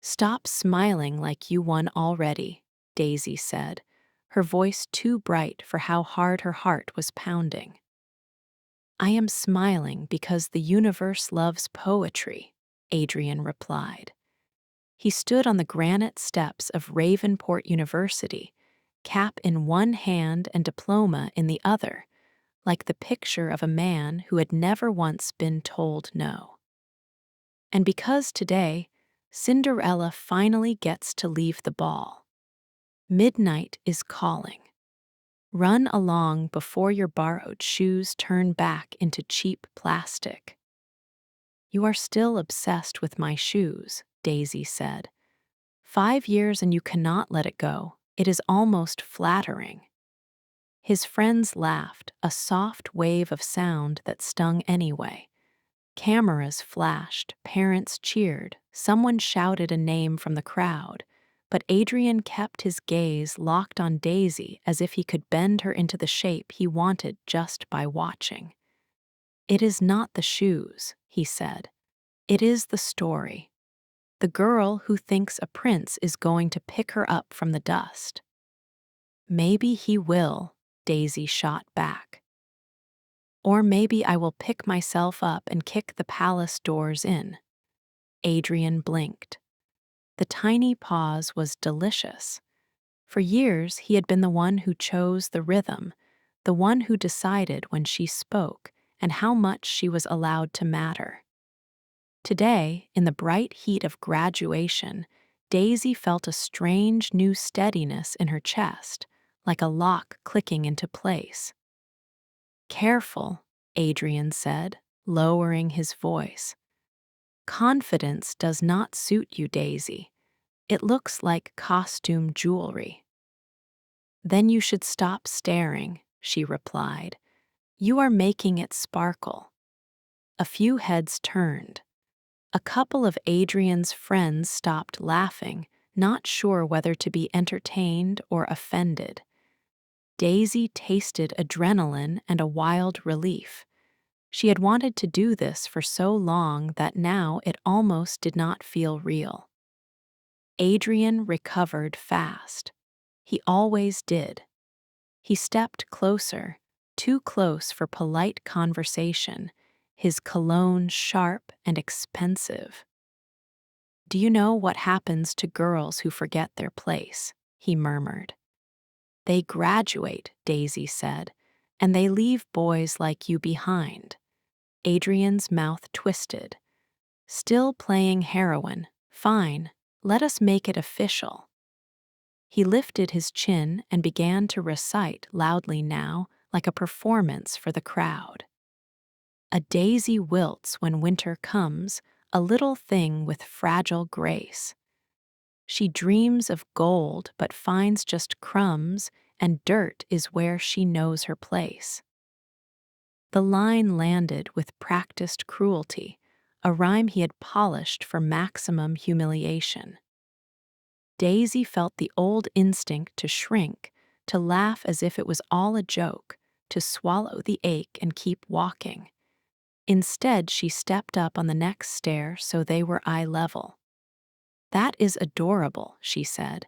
"Stop smiling like you won already," Daisy said, her voice too bright for how hard her heart was pounding. "I am smiling because the universe loves poetry," Adrian replied. He stood on the granite steps of Ravenport University, cap in one hand and diploma in the other, like the picture of a man who had never once been told no. And because today, Cinderella finally gets to leave the ball. Midnight is calling. Run along before your borrowed shoes turn back into cheap plastic. "You are still obsessed with my shoes," Daisy said. "5 years and you cannot let it go. It is almost flattering." His friends laughed, a soft wave of sound that stung anyway. Cameras flashed, parents cheered, someone shouted a name from the crowd, but Adrian kept his gaze locked on Daisy as if he could bend her into the shape he wanted just by watching. "It is not the shoes," he said. "It is the story. The girl who thinks a prince is going to pick her up from the dust." "Maybe he will," Daisy shot back. "Or maybe I will pick myself up and kick the palace doors in." Adrian blinked. The tiny pause was delicious. For years, he had been the one who chose the rhythm, the one who decided when she spoke and how much she was allowed to matter. Today, in the bright heat of graduation, Daisy felt a strange new steadiness in her chest, like a lock clicking into place. "Careful," Adrian said, lowering his voice. "Confidence does not suit you, Daisy. It looks like costume jewelry." "Then you should stop staring," she replied. "You are making it sparkle." A few heads turned. A couple of Adrian's friends stopped laughing, not sure whether to be entertained or offended. Daisy tasted adrenaline and a wild relief. She had wanted to do this for so long that now it almost did not feel real. Adrian recovered fast. He always did. He stepped closer, too close for polite conversation, his cologne sharp and expensive. "Do you know what happens to girls who forget their place?" he murmured. "They graduate," Daisy said, "and they leave boys like you behind." Adrian's mouth twisted. "Still playing heroin. Fine, let us make it official." He lifted his chin and began to recite loudly now, like a performance for the crowd. "A daisy wilts when winter comes, a little thing with fragile grace. She dreams of gold but finds just crumbs, and dirt is where she knows her place." The line landed with practiced cruelty, a rhyme he had polished for maximum humiliation. Daisy felt the old instinct to shrink, to laugh as if it was all a joke, to swallow the ache and keep walking. Instead, she stepped up on the next stair so they were eye level. "That is adorable," she said.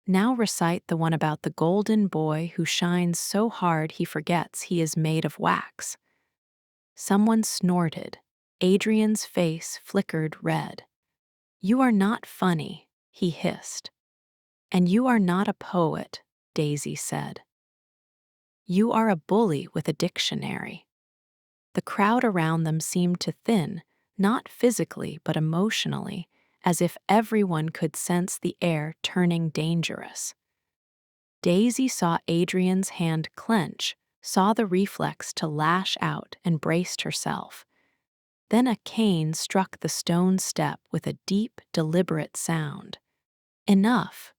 "Now recite the one about the golden boy who shines so hard he forgets he is made of wax." Someone snorted. Adrian's face flickered red. "You are not funny," he hissed. "And you are not a poet," Daisy said. "You are a bully with a dictionary." The crowd around them seemed to thin, not physically but emotionally, as if everyone could sense the air turning dangerous. Daisy saw Adrian's hand clench, saw the reflex to lash out, and braced herself. Then a cane struck the stone step with a deep, deliberate sound. "Enough."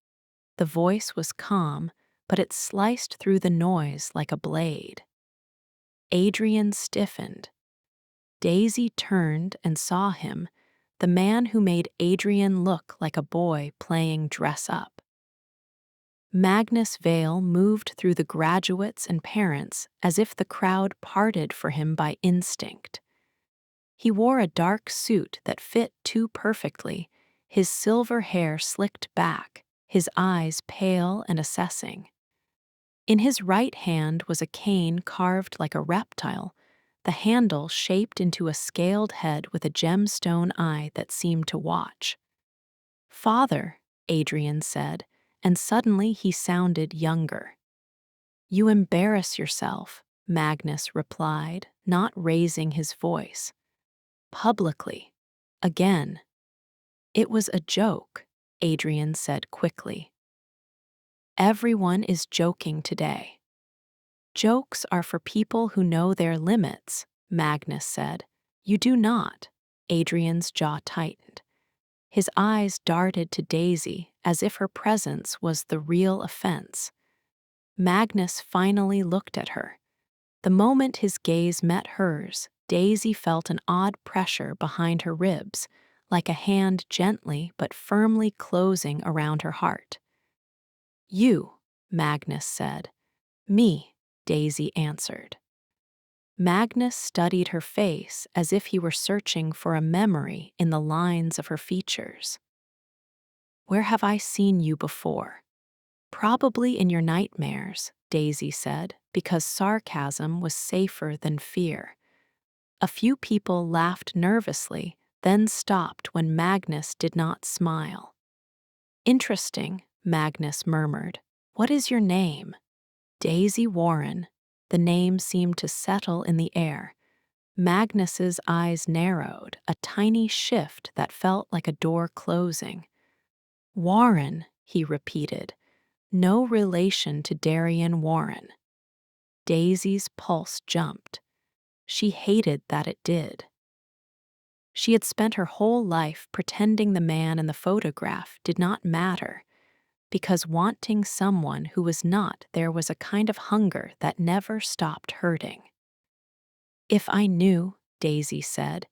The voice was calm, but it sliced through the noise like a blade. Adrian stiffened. Daisy turned and saw him, the man who made Adrian look like a boy playing dress-up. Magnus Vale moved through the graduates and parents as if the crowd parted for him by instinct. He wore a dark suit that fit too perfectly, his silver hair slicked back, his eyes pale and assessing. In his right hand was a cane carved like a reptile, the handle shaped into a scaled head with a gemstone eye that seemed to watch. "Father," Adrian said, and suddenly he sounded younger. "You embarrass yourself," Magnus replied, not raising his voice. "Publicly. Again." "It was a joke," Adrian said quickly. "Everyone is joking today." "Jokes are for people who know their limits," Magnus said. "You do not." Adrian's jaw tightened. His eyes darted to Daisy as if her presence was the real offense. Magnus finally looked at her. The moment his gaze met hers, Daisy felt an odd pressure behind her ribs, like a hand gently but firmly closing around her heart. "You," Magnus said. "Me," Daisy answered. Magnus studied her face as if he were searching for a memory in the lines of her features. "Where have I seen you before?" "Probably in your nightmares," Daisy said, because sarcasm was safer than fear. A few people laughed nervously, then stopped when Magnus did not smile. "Interesting," Magnus murmured. "What is your name?" "Daisy Warren." The name seemed to settle in the air. Magnus's eyes narrowed, a tiny shift that felt like a door closing. "Warren," he repeated. "No relation to Darian Warren." Daisy's pulse jumped. She hated that it did. She had spent her whole life pretending the man in the photograph did not matter, because wanting someone who was not there was a kind of hunger that never stopped hurting. "If I knew," Daisy said,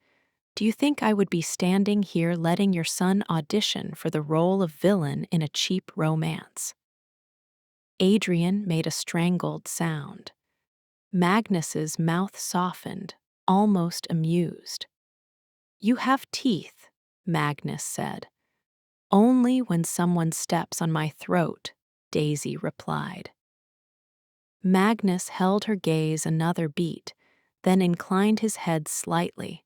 "do you think I would be standing here letting your son audition for the role of villain in a cheap romance?" Adrian made a strangled sound. Magnus's mouth softened, almost amused. "You have teeth," Magnus said. "Only when someone steps on my throat," Daisy replied. Magnus held her gaze another beat, then inclined his head slightly,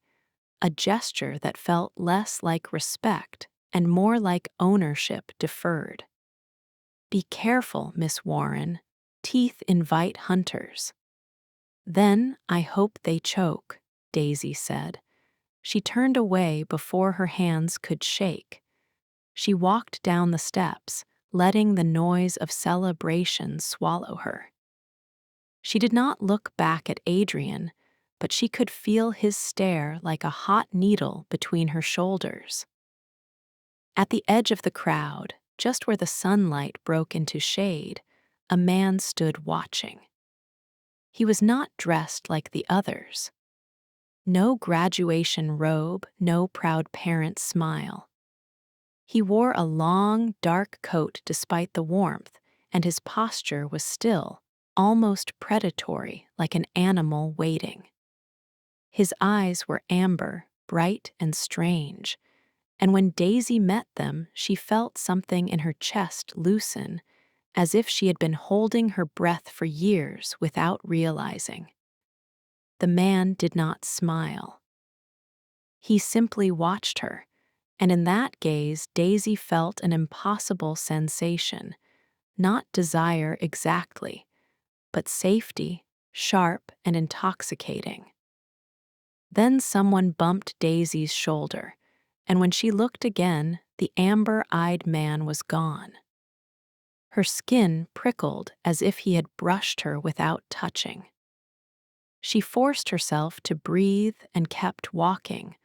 a gesture that felt less like respect and more like ownership deferred. "Be careful, Miss Warren. Teeth invite hunters." "Then I hope they choke," Daisy said. She turned away before her hands could shake. She walked down the steps, letting the noise of celebration swallow her. She did not look back at Adrian, but she could feel his stare like a hot needle between her shoulders. At the edge of the crowd, just where the sunlight broke into shade, a man stood watching. He was not dressed like the others. No graduation robe, no proud parent smile. He wore a long, dark coat despite the warmth, and his posture was still, almost predatory, like an animal waiting. His eyes were amber, bright and strange, and when Daisy met them, she felt something in her chest loosen, as if she had been holding her breath for years without realizing. The man did not smile. He simply watched her, and in that gaze Daisy felt an impossible sensation, not desire exactly, but safety, sharp and intoxicating. Then someone bumped Daisy's shoulder, and when she looked again, the amber-eyed man was gone. Her skin prickled as if he had brushed her without touching. She forced herself to breathe and kept walking,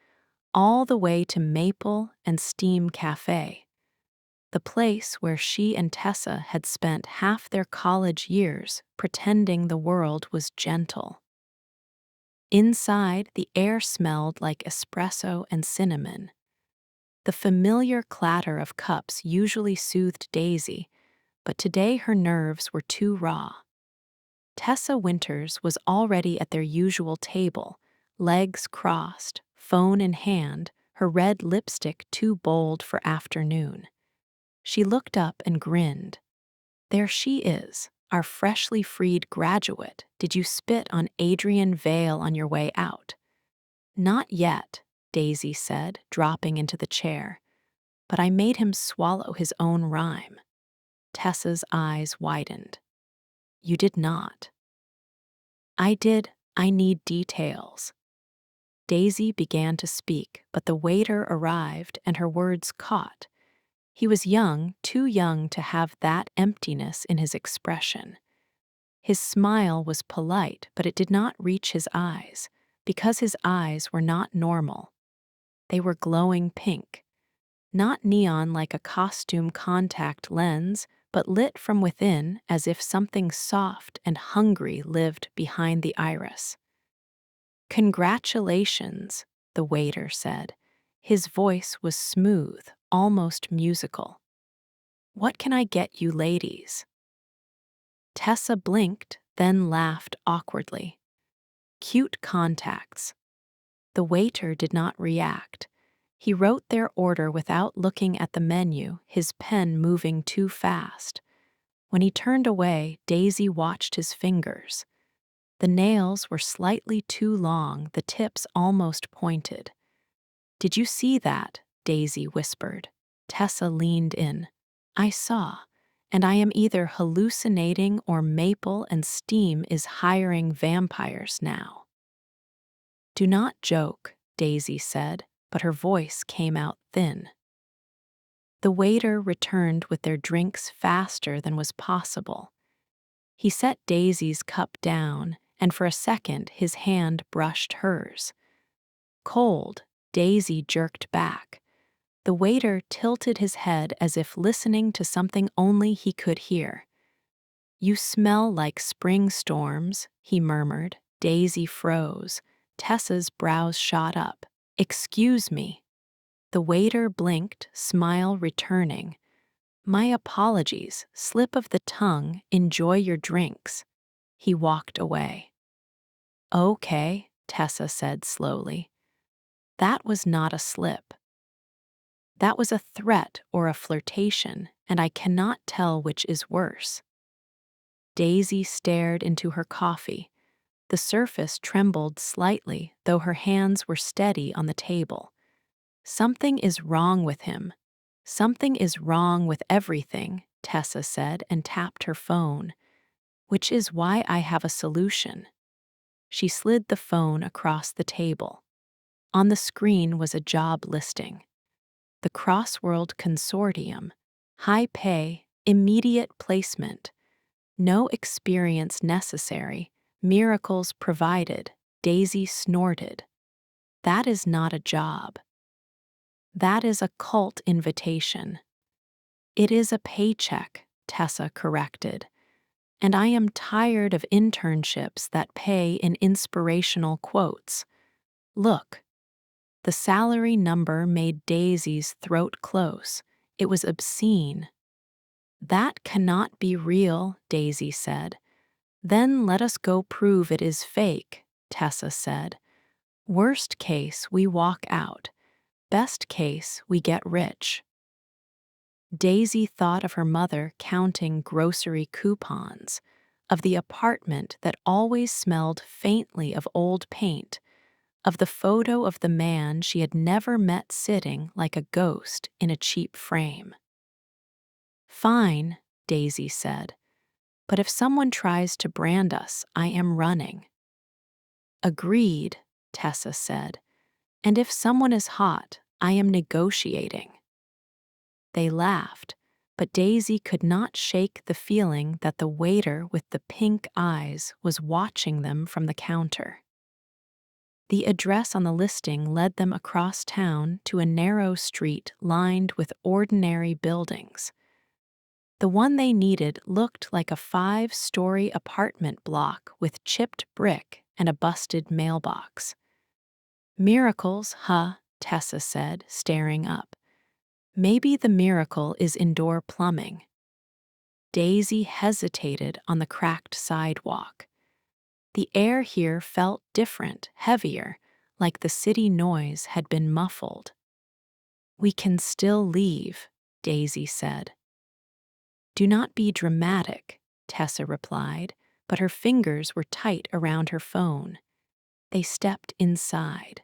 all the way to Maple and Steam Cafe, the place where she and Tessa had spent half their college years pretending the world was gentle. Inside, the air smelled like espresso and cinnamon. The familiar clatter of cups usually soothed Daisy, but today her nerves were too raw. Tessa Winters was already at their usual table, legs crossed, phone in hand, her red lipstick too bold for afternoon. She looked up and grinned. There she is, our freshly freed graduate. Did you spit on Adrian Vale on your way out? Not yet, Daisy said, dropping into the chair. But I made him swallow his own rhyme. Tessa's eyes widened. You did not. I did. I need details. Daisy began to speak, but the waiter arrived and her words caught. He was young, too young to have that emptiness in his expression. His smile was polite, but it did not reach his eyes, because his eyes were not normal. They were glowing pink. Not neon like a costume contact lens, but lit from within as if something soft and hungry lived behind the iris. Congratulations, the waiter said. His voice was smooth, almost musical. What can I get you ladies? Tessa blinked, then laughed awkwardly. Cute contacts. The waiter did not react. He wrote their order without looking at the menu, his pen moving too fast. When he turned away, Daisy watched his fingers. The nails were slightly too long, the tips almost pointed. Did you see that? Daisy whispered. Tessa leaned in. I saw, and I am either hallucinating or Maple and Steam is hiring vampires now. Do not joke, Daisy said, but her voice came out thin. The waiter returned with their drinks faster than was possible. He set Daisy's cup down, and for a second his hand brushed hers. Cold, Daisy jerked back. The waiter tilted his head as if listening to something only he could hear. You smell like spring storms, he murmured. Daisy froze. Tessa's brows shot up. Excuse me. The waiter blinked, smile returning. My apologies, slip of the tongue, enjoy your drinks. He walked away. Okay, Tessa said slowly. That was not a slip. That was a threat or a flirtation, and I cannot tell which is worse. Daisy stared into her coffee. The surface trembled slightly, though her hands were steady on the table. Something is wrong with him. Something is wrong with everything, Tessa said and tapped her phone, which is why I have a solution. She slid the phone across the table. On the screen was a job listing. The Crossworld Consortium, high pay, immediate placement, no experience necessary, miracles provided, Daisy snorted. That is not a job. That is a cult invitation. It is a paycheck, Tessa corrected, and I am tired of internships that pay in inspirational quotes. Look. The salary number made Daisy's throat close. It was obscene. That cannot be real, Daisy said. Then let us go prove it is fake, Tessa said. Worst case, we walk out. Best case, we get rich. Daisy thought of her mother counting grocery coupons, of the apartment that always smelled faintly of old paint, of the photo of the man she had never met sitting like a ghost in a cheap frame. Fine, Daisy said, but if someone tries to brand us, I am running. Agreed, Tessa said, and if someone is hot, I am negotiating. They laughed, but Daisy could not shake the feeling that the waiter with the pink eyes was watching them from the counter. The address on the listing led them across town to a narrow street lined with ordinary buildings. The one they needed looked like a 5-story apartment block with chipped brick and a busted mailbox. Miracles, huh? Tessa said, staring up. Maybe the miracle is indoor plumbing. Daisy hesitated on the cracked sidewalk. The air here felt different, heavier, like the city noise had been muffled. "We can still leave," Daisy said. "Do not be dramatic," Tessa replied, but her fingers were tight around her phone. They stepped inside.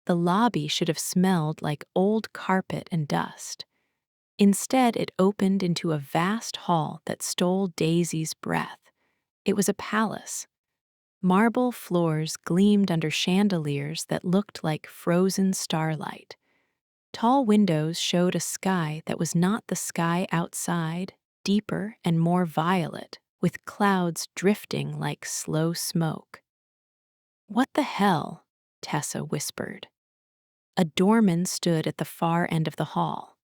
The lobby should have smelled like old carpet and dust. Instead, it opened into a vast hall that stole Daisy's breath. It was a palace. Marble floors gleamed under chandeliers that looked like frozen starlight. Tall windows showed a sky that was not the sky outside, deeper and more violet, with clouds drifting like slow smoke. "What the hell?" Tessa whispered. A doorman stood at the far end of the hall.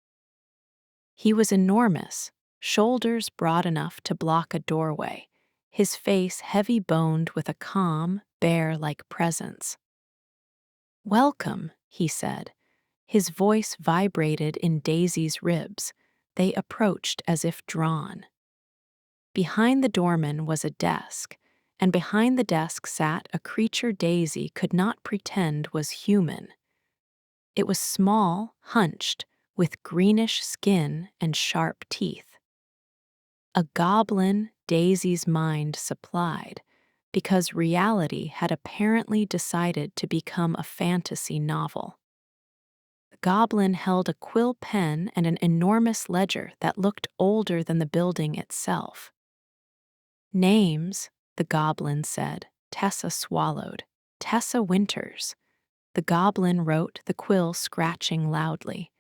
He was enormous, shoulders broad enough to block a doorway, his face heavy-boned with a calm, bear-like presence. "Welcome," he said. His voice vibrated in Daisy's ribs. They approached as if drawn. Behind the doorman was a desk, and behind the desk sat a creature Daisy could not pretend was human. It was small, hunched, with greenish skin and sharp teeth. A goblin, Daisy's mind supplied, because reality had apparently decided to become a fantasy novel. The goblin held a quill pen and an enormous ledger that looked older than the building itself. "Names," the goblin said. Tessa swallowed. "Tessa Winters." The goblin wrote, the quill scratching loudly.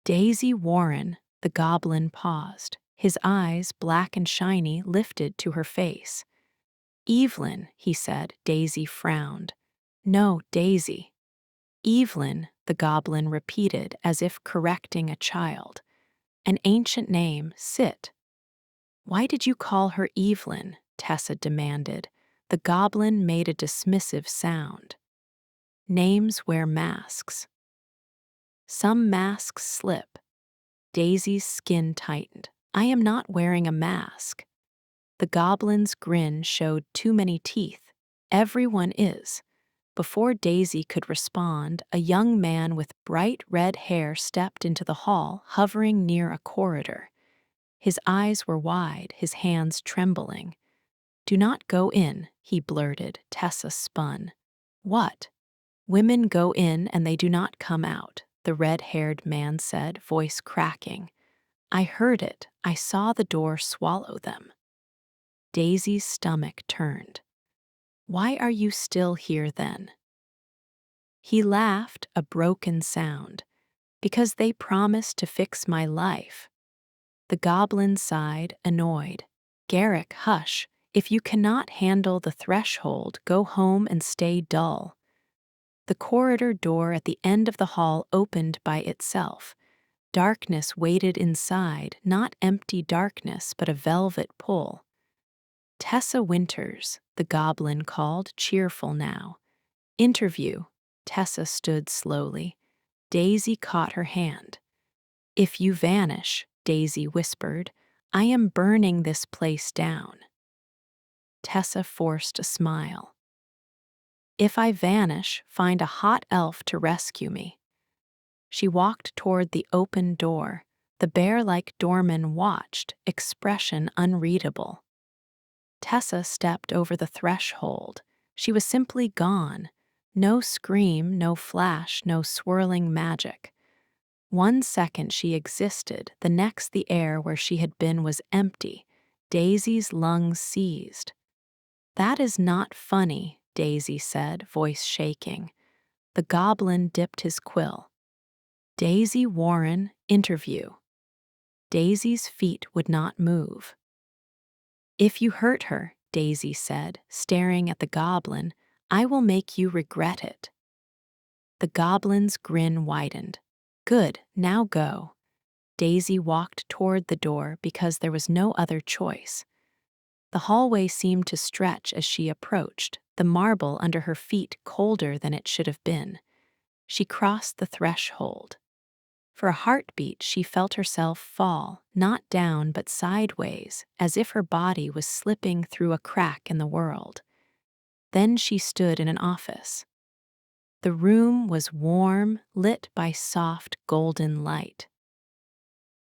"Daisy Warren." The goblin paused. His eyes, black and shiny, lifted to her face. "Evelyn," he said. Daisy frowned. "No, Daisy." "Evelyn," the goblin repeated as if correcting a child. "An ancient name, sit." "Why did you call her Evelyn?" Tessa demanded. The goblin made a dismissive sound. "Names wear masks." "Some masks slip." Daisy's skin tightened. "I am not wearing a mask." The goblin's grin showed too many teeth. "Everyone is." Before Daisy could respond, a young man with bright red hair stepped into the hall, hovering near a corridor. His eyes were wide, his hands trembling. "Do not go in," he blurted. Tessa spun. "What?" "Women go in and they do not come out," the red-haired man said, voice cracking. "I heard it. I saw the door swallow them." Daisy's stomach turned. "Why are you still here then?" He laughed, a broken sound. "Because they promised to fix my life." The goblin sighed, annoyed. "Garrick, hush. If you cannot handle the threshold, go home and stay dull." The corridor door at the end of the hall opened by itself. Darkness waited inside, not empty darkness, but a velvet pull. "Tessa Winters," the goblin called, cheerful now. "Interview." Tessa stood slowly. Daisy caught her hand. "If you vanish," Daisy whispered, "I am burning this place down." Tessa forced a smile. "If I vanish, find a hot elf to rescue me." She walked toward the open door. The bear-like doorman watched, expression unreadable. Tessa stepped over the threshold. She was simply gone. No scream, no flash, no swirling magic. 1 second she existed, the next the air where she had been was empty. Daisy's lungs seized. "That is not funny," Daisy said, voice shaking. The goblin dipped his quill. "Daisy Warren, interview." Daisy's feet would not move. "If you hurt her," Daisy said, staring at the goblin, "I will make you regret it." The goblin's grin widened. "Good, now go." Daisy walked toward the door because there was no other choice. The hallway seemed to stretch as she approached, the marble under her feet colder than it should have been. She crossed the threshold. For a heartbeat, she felt herself fall, not down but sideways, as if her body was slipping through a crack in the world. Then she stood in an office. The room was warm, lit by soft golden light.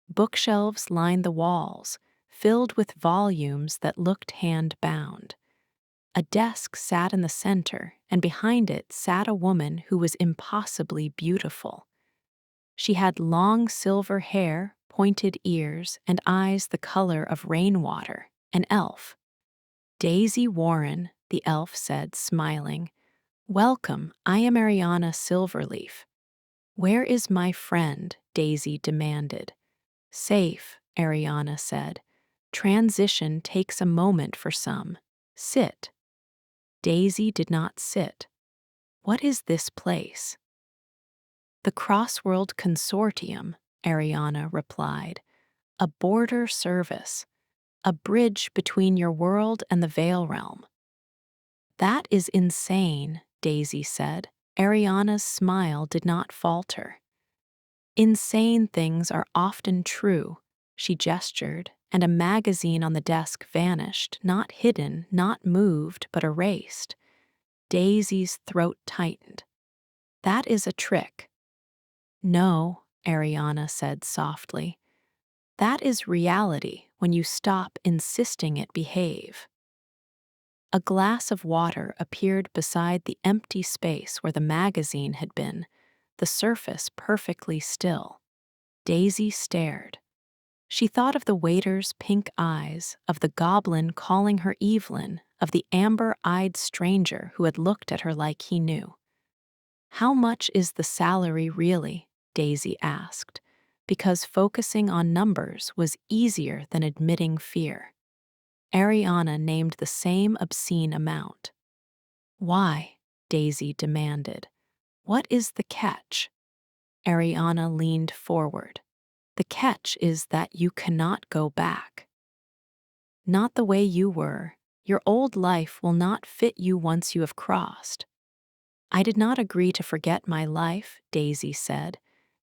Bookshelves lined the walls, filled with volumes that looked hand-bound. A desk sat in the center, and behind it sat a woman who was impossibly beautiful. She had long silver hair, pointed ears, and eyes the color of rainwater, an elf. "Daisy Warren," the elf said, smiling. "Welcome, I am Ariana Silverleaf." "Where is my friend?" Daisy demanded. "Safe," Ariana said. "Transition takes a moment for some. Sit." Daisy did not sit. "What is this place?" "The Crossworld Consortium," Ariana replied. "A border service. A bridge between your world and the Vale realm." "That is insane," Daisy said. Ariana's smile did not falter. "Insane things are often true," she gestured, and a magazine on the desk vanished, not hidden, not moved, but erased. Daisy's throat tightened. "That is a trick." "No," Ariana said softly. "That is reality when you stop insisting it behave." A glass of water appeared beside the empty space where the magazine had been, the surface perfectly still. Daisy stared. She thought of the waiter's pink eyes, of the goblin calling her Evelyn, of the amber-eyed stranger who had looked at her like he knew. "How much is the salary really?" Daisy asked, because focusing on numbers was easier than admitting fear. Ariana named the same obscene amount. "Why?" Daisy demanded. "What is the catch?" Ariana leaned forward. "The catch is that you cannot go back. Not the way you were. Your old life will not fit you once you have crossed." "I did not agree to forget my life," Daisy said.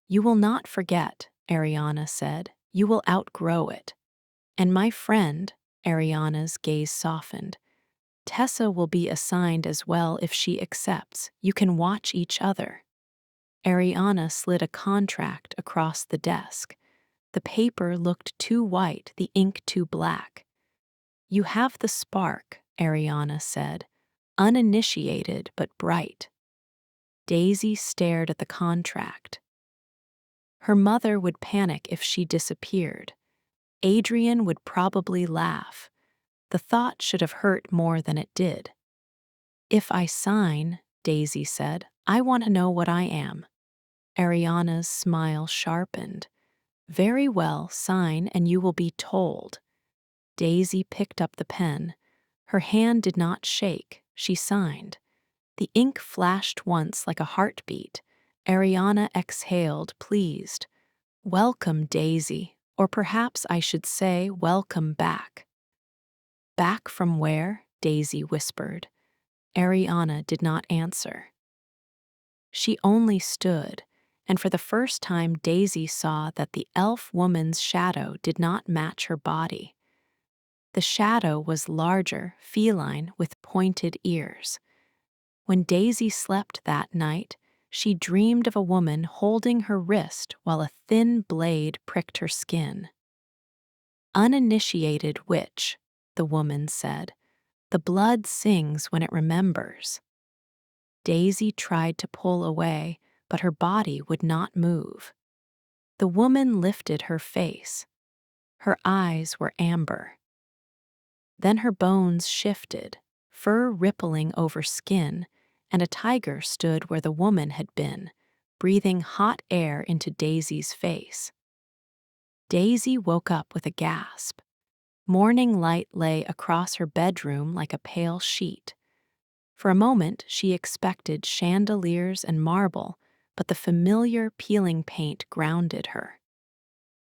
"You will not forget," Ariana said. "You will outgrow it. And my friend," Ariana's gaze softened, "Tessa will be assigned as well if she accepts. You can watch each other." Ariana slid a contract across the desk. The paper looked too white, the ink too black. "You have the spark," Ariana said, "uninitiated but bright." Daisy stared at the contract. Her mother would panic if she disappeared. Adrian would probably laugh. The thought should have hurt more than it did. "If I sign," Daisy said, "I want to know what I am." Ariana's smile sharpened. "Very well, sign and you will be told." Daisy picked up the pen. Her hand did not shake. She signed. The ink flashed once like a heartbeat. Ariana exhaled, pleased. "Welcome, Daisy, or perhaps I should say welcome back." "Back from where?" Daisy whispered. Ariana did not answer. She only stood, and for the first time Daisy saw that the elf woman's shadow did not match her body. The shadow was larger, feline, with pointed ears. When Daisy slept that night, she dreamed of a woman holding her wrist while a thin blade pricked her skin. "Uninitiated witch," the woman said. "The blood sings when it remembers." Daisy tried to pull away, but her body would not move. The woman lifted her face. Her eyes were amber. Then her bones shifted, fur rippling over skin, and a tiger stood where the woman had been, breathing hot air into Daisy's face. Daisy woke up with a gasp. Morning light lay across her bedroom like a pale sheet. For a moment she expected chandeliers and marble, but the familiar peeling paint grounded her.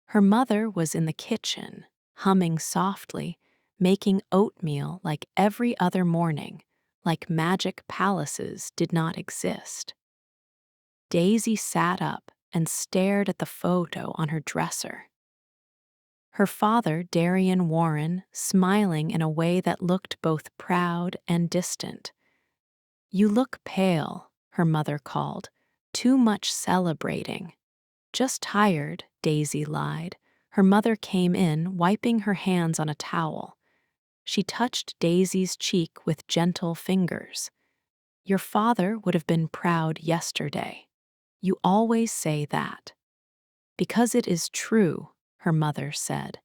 Her mother was in the kitchen, humming softly, making oatmeal like every other morning, like magic palaces did not exist. Daisy sat up and stared at the photo on her dresser. Her father, Adrian Warren, smiling in a way that looked both proud and distant. "You look pale," her mother called. Too much celebrating. Just tired, Daisy lied. Her mother came in, wiping her hands on a towel. She touched Daisy's cheek with gentle fingers. Your father would have been proud yesterday. You always say that. Because it is true, her mother said.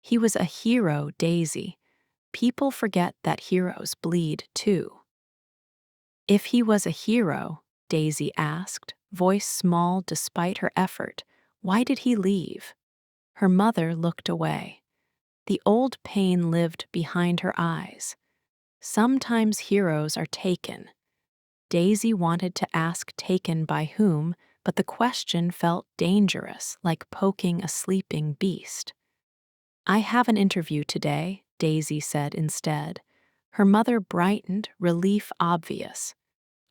He was a hero, Daisy. People forget that heroes bleed too. If he was a hero, Daisy asked, voice small despite her effort, why did he leave? Her mother looked away. The old pain lived behind her eyes. Sometimes heroes are taken. Daisy wanted to ask taken by whom, but the question felt dangerous, like poking a sleeping beast. I have an interview today, Daisy said instead. Her mother brightened, relief obvious.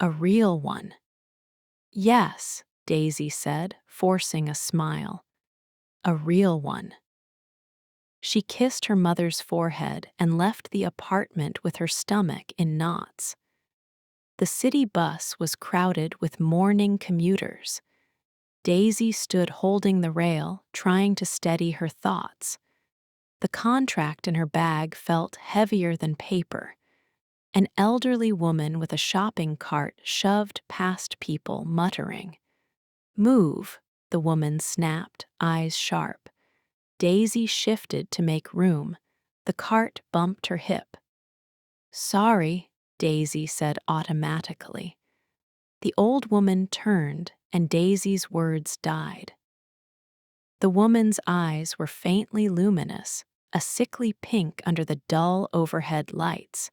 A real one. Yes, Daisy said, forcing a smile. A real one. She kissed her mother's forehead and left the apartment with her stomach in knots. The city bus was crowded with mourning commuters. Daisy stood holding the rail, trying to steady her thoughts. The contract in her bag felt heavier than paper. An elderly woman with a shopping cart shoved past people, muttering. Move, the woman snapped, eyes sharp. Daisy shifted to make room. The cart bumped her hip. Sorry, Daisy said automatically. The old woman turned, and Daisy's words died. The woman's eyes were faintly luminous, a sickly pink under the dull overhead lights.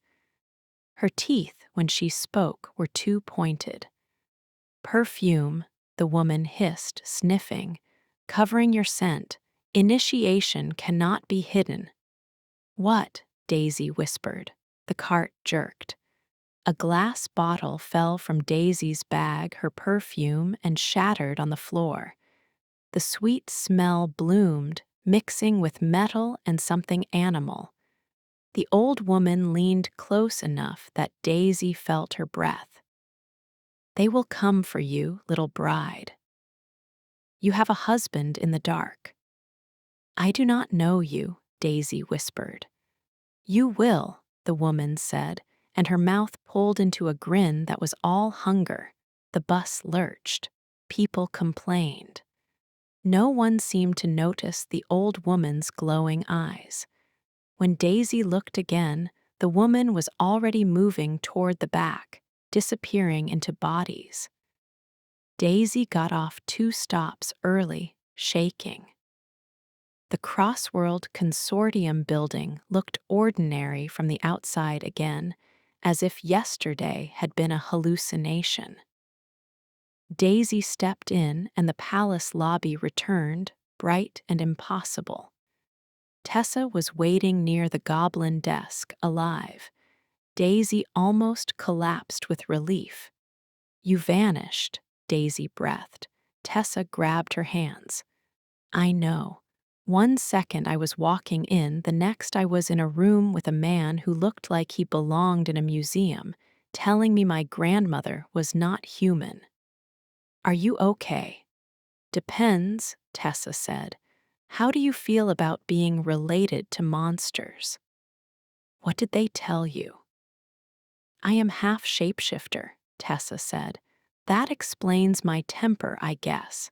Her teeth, when she spoke, were too pointed. Perfume, the woman hissed, sniffing. Covering your scent. Initiation cannot be hidden. What? Daisy whispered. The cart jerked. A glass bottle fell from Daisy's bag, her perfume, and shattered on the floor. The sweet smell bloomed, mixing with metal and something animal. The old woman leaned close enough that Daisy felt her breath. They will come for you, little bride. You have a husband in the dark. I do not know you, Daisy whispered. You will, the woman said, and her mouth pulled into a grin that was all hunger. The bus lurched. People complained. No one seemed to notice the old woman's glowing eyes. When Daisy looked again, the woman was already moving toward the back, disappearing into bodies. Daisy got off 2 stops early, shaking. The Crossworld Consortium building looked ordinary from the outside again, as if yesterday had been a hallucination. Daisy stepped in, and the palace lobby returned, bright and impossible. Tessa was waiting near the goblin desk, alive. Daisy almost collapsed with relief. You vanished, Daisy breathed. Tessa grabbed her hands. I know. 1 second I was walking in, the next I was in a room with a man who looked like he belonged in a museum, telling me my grandmother was not human. Are you okay? Depends, Tessa said. How do you feel about being related to monsters? What did they tell you? I am half shapeshifter, Tessa said. That explains my temper, I guess.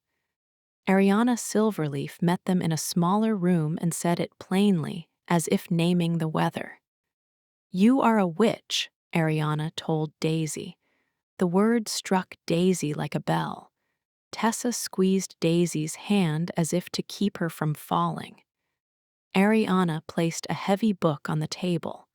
Ariana Silverleaf met them in a smaller room and said it plainly, as if naming the weather. You are a witch, Ariana told Daisy. The word struck Daisy like a bell. Tessa squeezed Daisy's hand as if to keep her from falling. Ariana placed a heavy book on the table.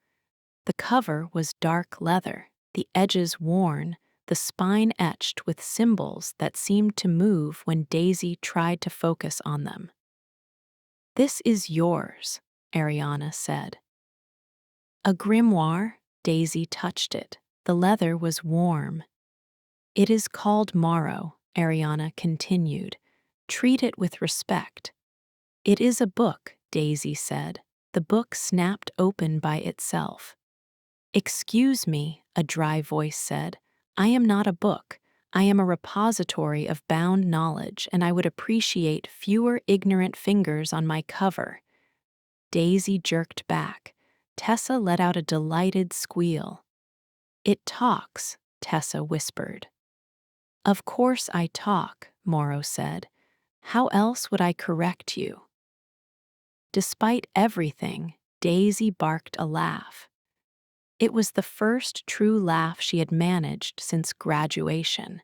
The cover was dark leather, the edges worn, the spine etched with symbols that seemed to move when Daisy tried to focus on them. This is yours, Ariana said. A grimoire? Daisy touched it. The leather was warm. It is called Morrow, Ariana continued. Treat it with respect. It is a book, Daisy said. The book snapped open by itself. Excuse me, a dry voice said. I am not a book. I am a repository of bound knowledge, and I would appreciate fewer ignorant fingers on my cover. Daisy jerked back. Tessa let out a delighted squeal. It talks, Tessa whispered. Of course I talk, Morrow said. How else would I correct you? Despite everything, Daisy barked a laugh. It was the first true laugh she had managed since graduation.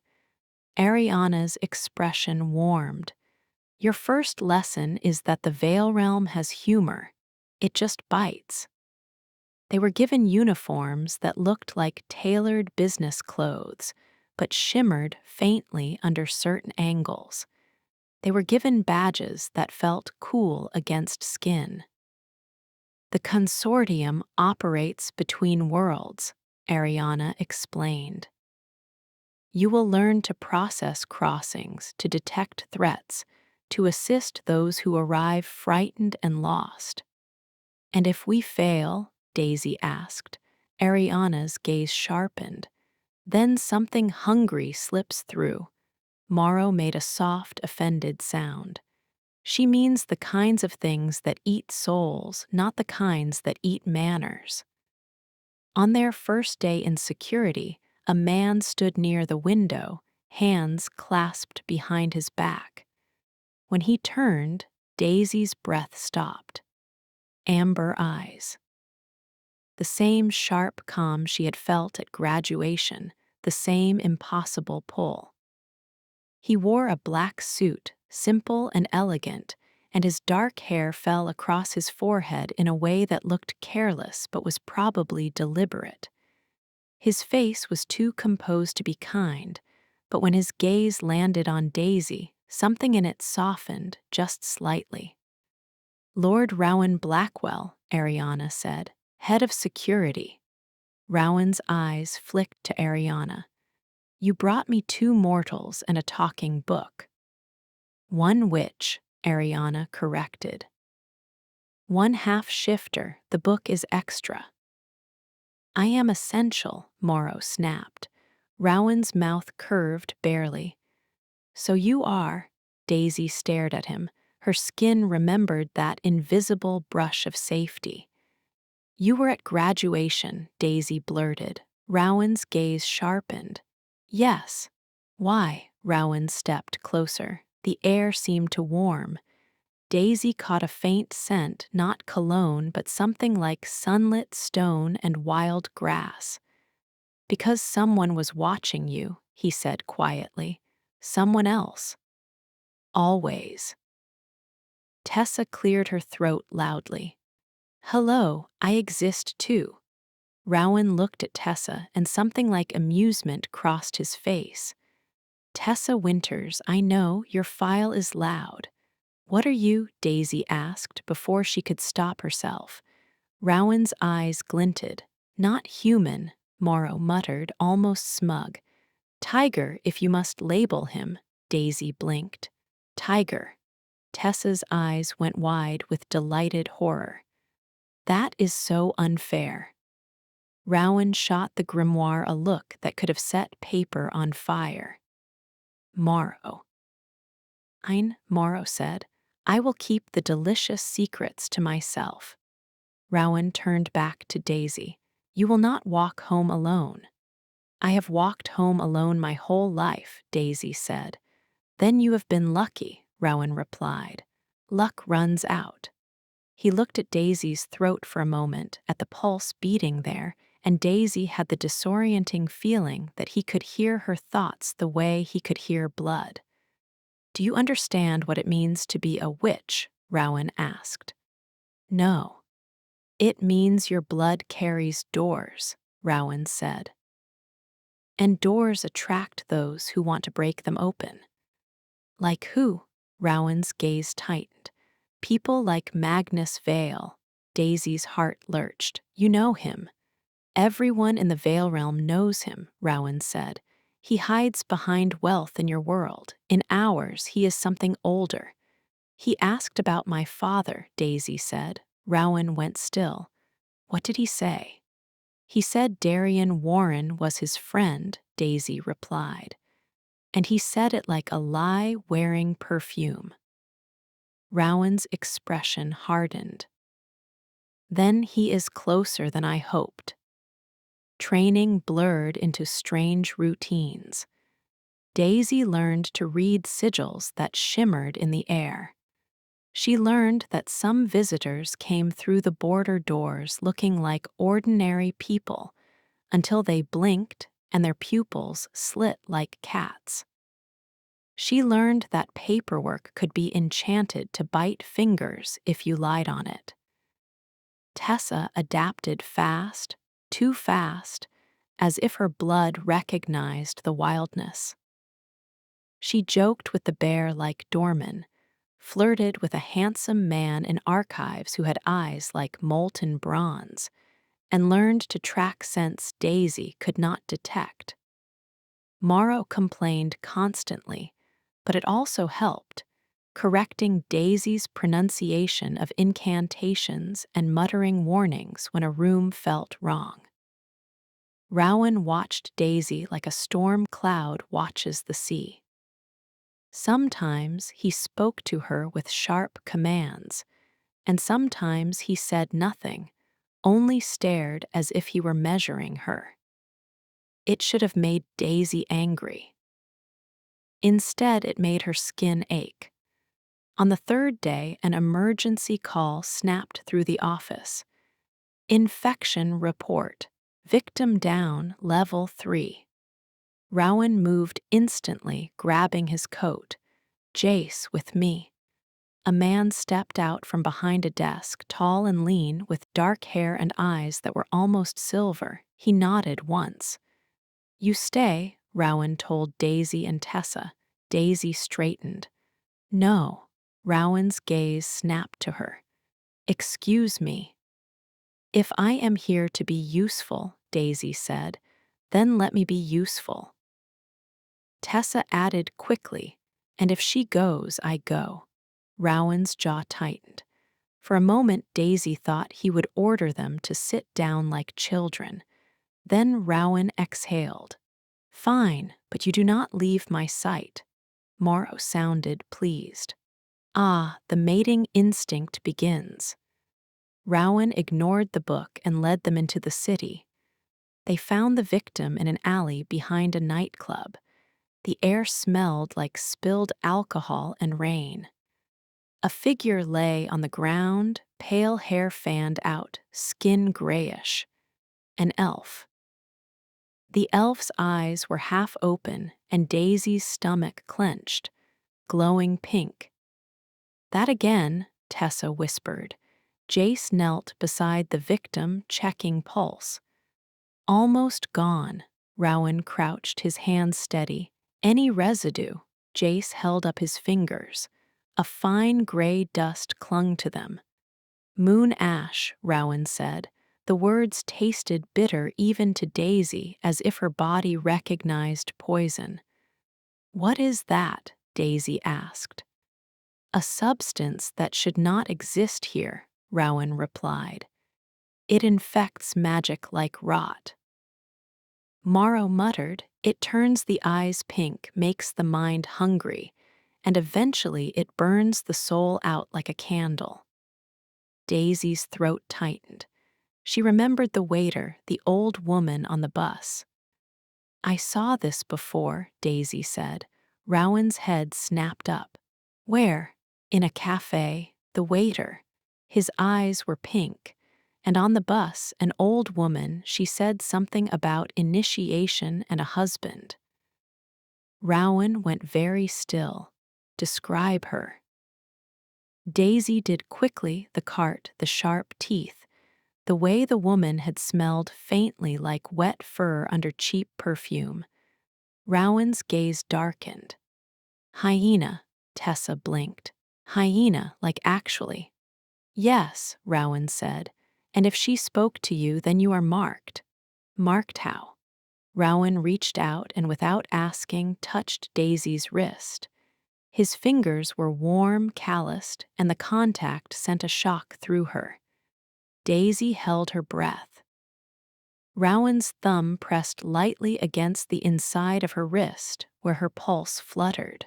Ariana's expression warmed. Your first lesson is that the Vale realm has humor. It just bites. They were given uniforms that looked like tailored business clothes, but shimmered faintly under certain angles. They were given badges that felt cool against skin. The consortium operates between worlds, Ariana explained. You will learn to process crossings, to detect threats, to assist those who arrive frightened and lost. And if we fail, Daisy asked, Ariana's gaze sharpened. Then something hungry slips through. Morrow made a soft, offended sound. She means the kinds of things that eat souls, not the kinds that eat manners. On their first day in security, a man stood near the window, hands clasped behind his back. When he turned, Daisy's breath stopped. Amber eyes. The same sharp calm she had felt at graduation, the same impossible pull. He wore a black suit, simple and elegant, and his dark hair fell across his forehead in a way that looked careless but was probably deliberate. His face was too composed to be kind, but when his gaze landed on Daisy, something in it softened just slightly. Lord Rowan Blackwell, Ariana said, head of security. Rowan's eyes flicked to Ariana. You brought me 2 mortals and a talking book. 1 witch, Ariana corrected. 1 half shifter, the book is extra. I am essential, Morrow snapped. Rowan's mouth curved barely. So you are, Daisy stared at him. Her skin remembered that invisible brush of safety. You were at graduation, Daisy blurted. Rowan's gaze sharpened. Yes. Why? Rowan stepped closer. The air seemed to warm. Daisy caught a faint scent, not cologne, but something like sunlit stone and wild grass. Because someone was watching you, he said quietly. Someone else. Always. Tessa cleared her throat loudly. Hello, I exist too. Rowan looked at Tessa, and something like amusement crossed his face. Tessa Winters, I know, your file is loud. What are you? Daisy asked before she could stop herself. Rowan's eyes glinted. Not human, Morrow muttered, almost smug. Tiger, if you must label him, Daisy blinked. Tiger. Tessa's eyes went wide with delighted horror. That is so unfair. Rowan shot the grimoire a look that could have set paper on fire. Morrow. Morrow said, I will keep the delicious secrets to myself. Rowan turned back to Daisy. You will not walk home alone. I have walked home alone my whole life, Daisy said. Then you have been lucky, Rowan replied. Luck runs out. He looked at Daisy's throat for a moment, at the pulse beating there, and Daisy had the disorienting feeling that he could hear her thoughts the way he could hear blood. Do you understand what it means to be a witch? Rowan asked. No. It means your blood carries doors, Rowan said. And doors attract those who want to break them open. Like who? Rowan's gaze tightened. People like Magnus Vale. Daisy's heart lurched. You know him. Everyone in the Vale realm knows him, Rowan said. He hides behind wealth in your world. In ours, he is something older. He asked about my father, Daisy said. Rowan went still. What did he say? He said Darian Warren was his friend, Daisy replied. and he said it like a lie wearing perfume. Rowan's expression hardened. Then he is closer than I hoped. Training blurred into strange routines. Daisy learned to read sigils that shimmered in the air. She learned that some visitors came through the border doors looking like ordinary people until they blinked and their pupils slit like cats. She learned that paperwork could be enchanted to bite fingers if you lied on it. Tessa adapted fast, too fast, as if her blood recognized the wildness. She joked with the bear like Dorman, flirted with a handsome man in archives who had eyes like molten bronze, and learned to track scents Daisy could not detect. Morrow complained constantly, but it also helped, correcting Daisy's pronunciation of incantations and muttering warnings when a room felt wrong. Rowan watched Daisy like a storm cloud watches the sea. Sometimes he spoke to her with sharp commands, and sometimes he said nothing, only stared as if he were measuring her. It should have made Daisy angry. Instead, it made her skin ache. On the third day, an emergency call snapped through the office. Infection report. Victim down, level 3. Rowan moved instantly, grabbing his coat. Jace, with me. A man stepped out from behind a desk, tall and lean, with dark hair and eyes that were almost silver. He nodded once. You stay, Rowan told Daisy and Tessa. Daisy straightened. No. Rowan's gaze snapped to her. Excuse me. If I am here to be useful, Daisy said, then let me be useful. Tessa added quickly, and if she goes, I go. Rowan's jaw tightened. For a moment, Daisy thought he would order them to sit down like children. Then Rowan exhaled. Fine, but you do not leave my sight. Morrow sounded pleased. Ah, the mating instinct begins. Rowan ignored the book and led them into the city. They found the victim in an alley behind a nightclub. The air smelled like spilled alcohol and rain. A figure lay on the ground, pale hair fanned out, skin grayish. An elf. The elf's eyes were half open and Daisy's stomach clenched, glowing pink. That again, Tessa whispered. Jace knelt beside the victim, checking pulse. Almost gone. Rowan crouched, his hands steady. Any residue? Jace held up his fingers. A fine gray dust clung to them. Moon ash, Rowan said. The words tasted bitter even to Daisy, as if her body recognized poison. What is that? Daisy asked. A substance that should not exist here, Rowan replied. It infects magic like rot. Morrow muttered, it turns the eyes pink, makes the mind hungry, and eventually it burns the soul out like a candle. Daisy's throat tightened. She remembered the waiter, the old woman on the bus. I saw this before, Daisy said. Rowan's head snapped up. Where? In a cafe, the waiter. His eyes were pink. And on the bus, an old woman, she said something about initiation and a husband. Rowan went very still. Describe her. Daisy did quickly the cart, the sharp teeth, the way the woman had smelled faintly like wet fur under cheap perfume. Rowan's gaze darkened. Hyena, Tessa blinked. Hyena, like actually. Yes, Rowan said, and if she spoke to you, then you are marked. Marked how? Rowan reached out and without asking touched Daisy's wrist. His fingers were warm, calloused, and the contact sent a shock through her. Daisy held her breath. Rowan's thumb pressed lightly against the inside of her wrist, where her pulse fluttered.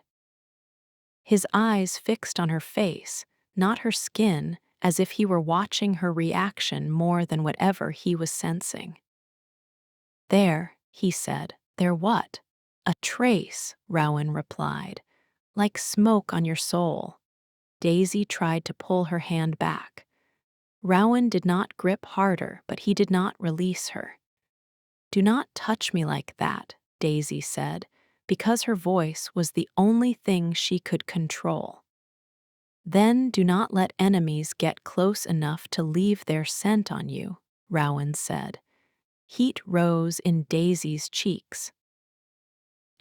His eyes fixed on her face, not her skin, as if he were watching her reaction more than whatever he was sensing. "There," he said. "There what?" "A trace," Rowan replied. "Like smoke on your soul." Daisy tried to pull her hand back. Rowan did not grip harder, but he did not release her. "Do not touch me like that," Daisy said, because her voice was the only thing she could control. "Then do not let enemies get close enough to leave their scent on you," Rowan said. Heat rose in Daisy's cheeks.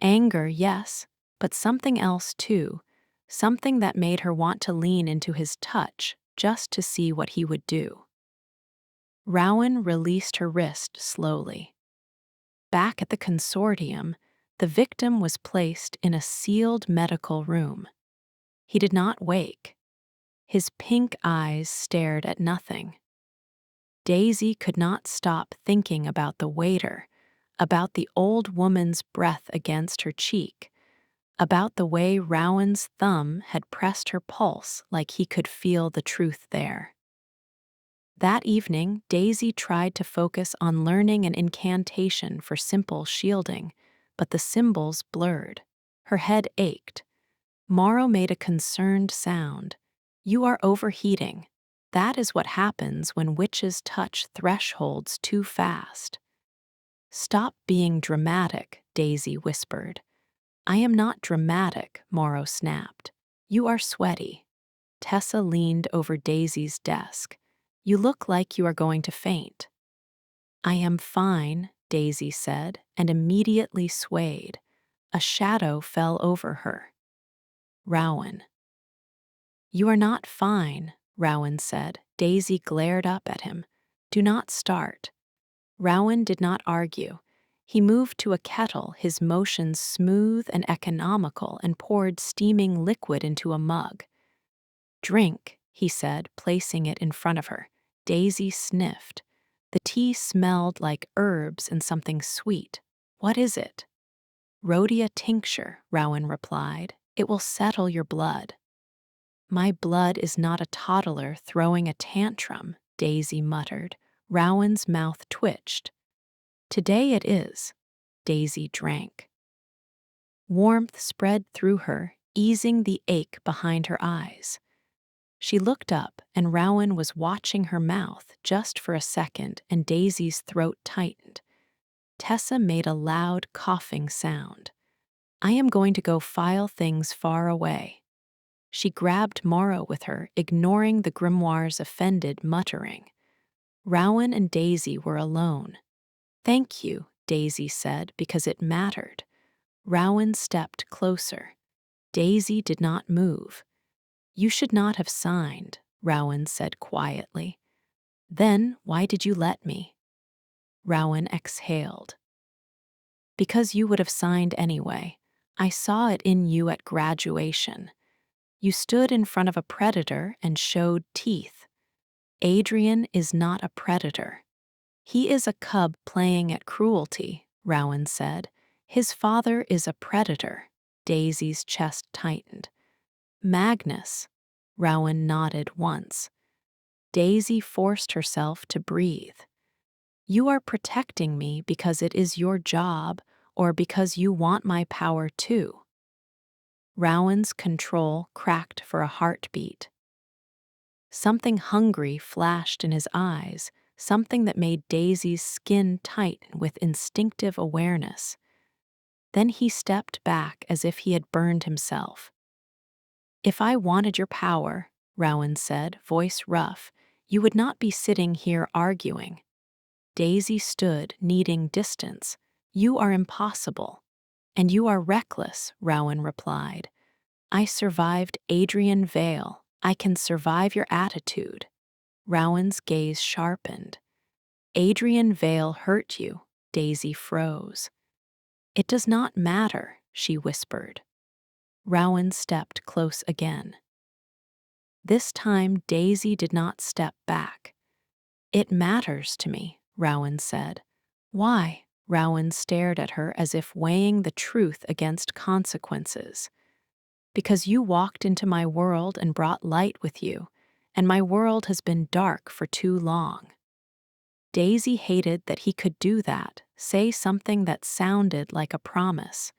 Anger, yes, but something else too, something that made her want to lean into his touch just to see what he would do. Rowan released her wrist slowly. Back at the consortium, the victim was placed in a sealed medical room. He did not wake. His pink eyes stared at nothing. Daisy could not stop thinking about the waiter, about the old woman's breath against her cheek, about the way Rowan's thumb had pressed her pulse like he could feel the truth there. That evening, Daisy tried to focus on learning an incantation for simple shielding, but the symbols blurred. Her head ached. Morrow made a concerned sound. "You are overheating. That is what happens when witches touch thresholds too fast." "Stop being dramatic," Daisy whispered. "I am not dramatic," Morrow snapped. "You are sweaty." Tessa leaned over Daisy's desk. "You look like you are going to faint." "I am fine," Daisy said, and immediately swayed. A shadow fell over her. Rowan. "You are not fine," Rowan said. Daisy glared up at him. "Do not start." Rowan did not argue. He moved to a kettle, his motions smooth and economical, and poured steaming liquid into a mug. "Drink," he said, placing it in front of her. Daisy sniffed. The tea smelled like herbs and something sweet. "What is it?" "Rhodia tincture," Rowan replied. "It will settle your blood." "My blood is not a toddler throwing a tantrum," Daisy muttered. Rowan's mouth twitched. "Today it is." Daisy drank. Warmth spread through her, easing the ache behind her eyes. She looked up, and Rowan was watching her mouth just for a second, and Daisy's throat tightened. Tessa made a loud coughing sound. "I am going to go file things far away." She grabbed Morrow with her, ignoring the grimoire's offended muttering. Rowan and Daisy were alone. "Thank you," Daisy said, because it mattered. Rowan stepped closer. Daisy did not move. "You should not have signed," Rowan said quietly. "Then why did you let me?" Rowan exhaled. "Because you would have signed anyway. I saw it in you at graduation. You stood in front of a predator and showed teeth. Adrian is not a predator. He is a cub playing at cruelty," Rowan said. "His father is a predator." Daisy's chest tightened. "Magnus," Rowan nodded once. Daisy forced herself to breathe. "You are protecting me because it is your job, or because you want my power too?" Rowan's control cracked for a heartbeat. Something hungry flashed in his eyes, something that made Daisy's skin tighten with instinctive awareness. Then he stepped back as if he had burned himself. "If I wanted your power," Rowan said, voice rough, "you would not be sitting here arguing." Daisy stood, needing distance. "You are impossible." "And you are reckless," Rowan replied. "I survived Adrian Vale. I can survive your attitude." Rowan's gaze sharpened. "Adrian Vale hurt you." Daisy froze. "It does not matter," she whispered. Rowan stepped close again. This time Daisy did not step back. "It matters to me," Rowan said. "Why?" Rowan stared at her as if weighing the truth against consequences. Because you walked into my world and brought light with you, and my world has been dark for too long. Daisy hated that he could do that, say something that sounded like a promise.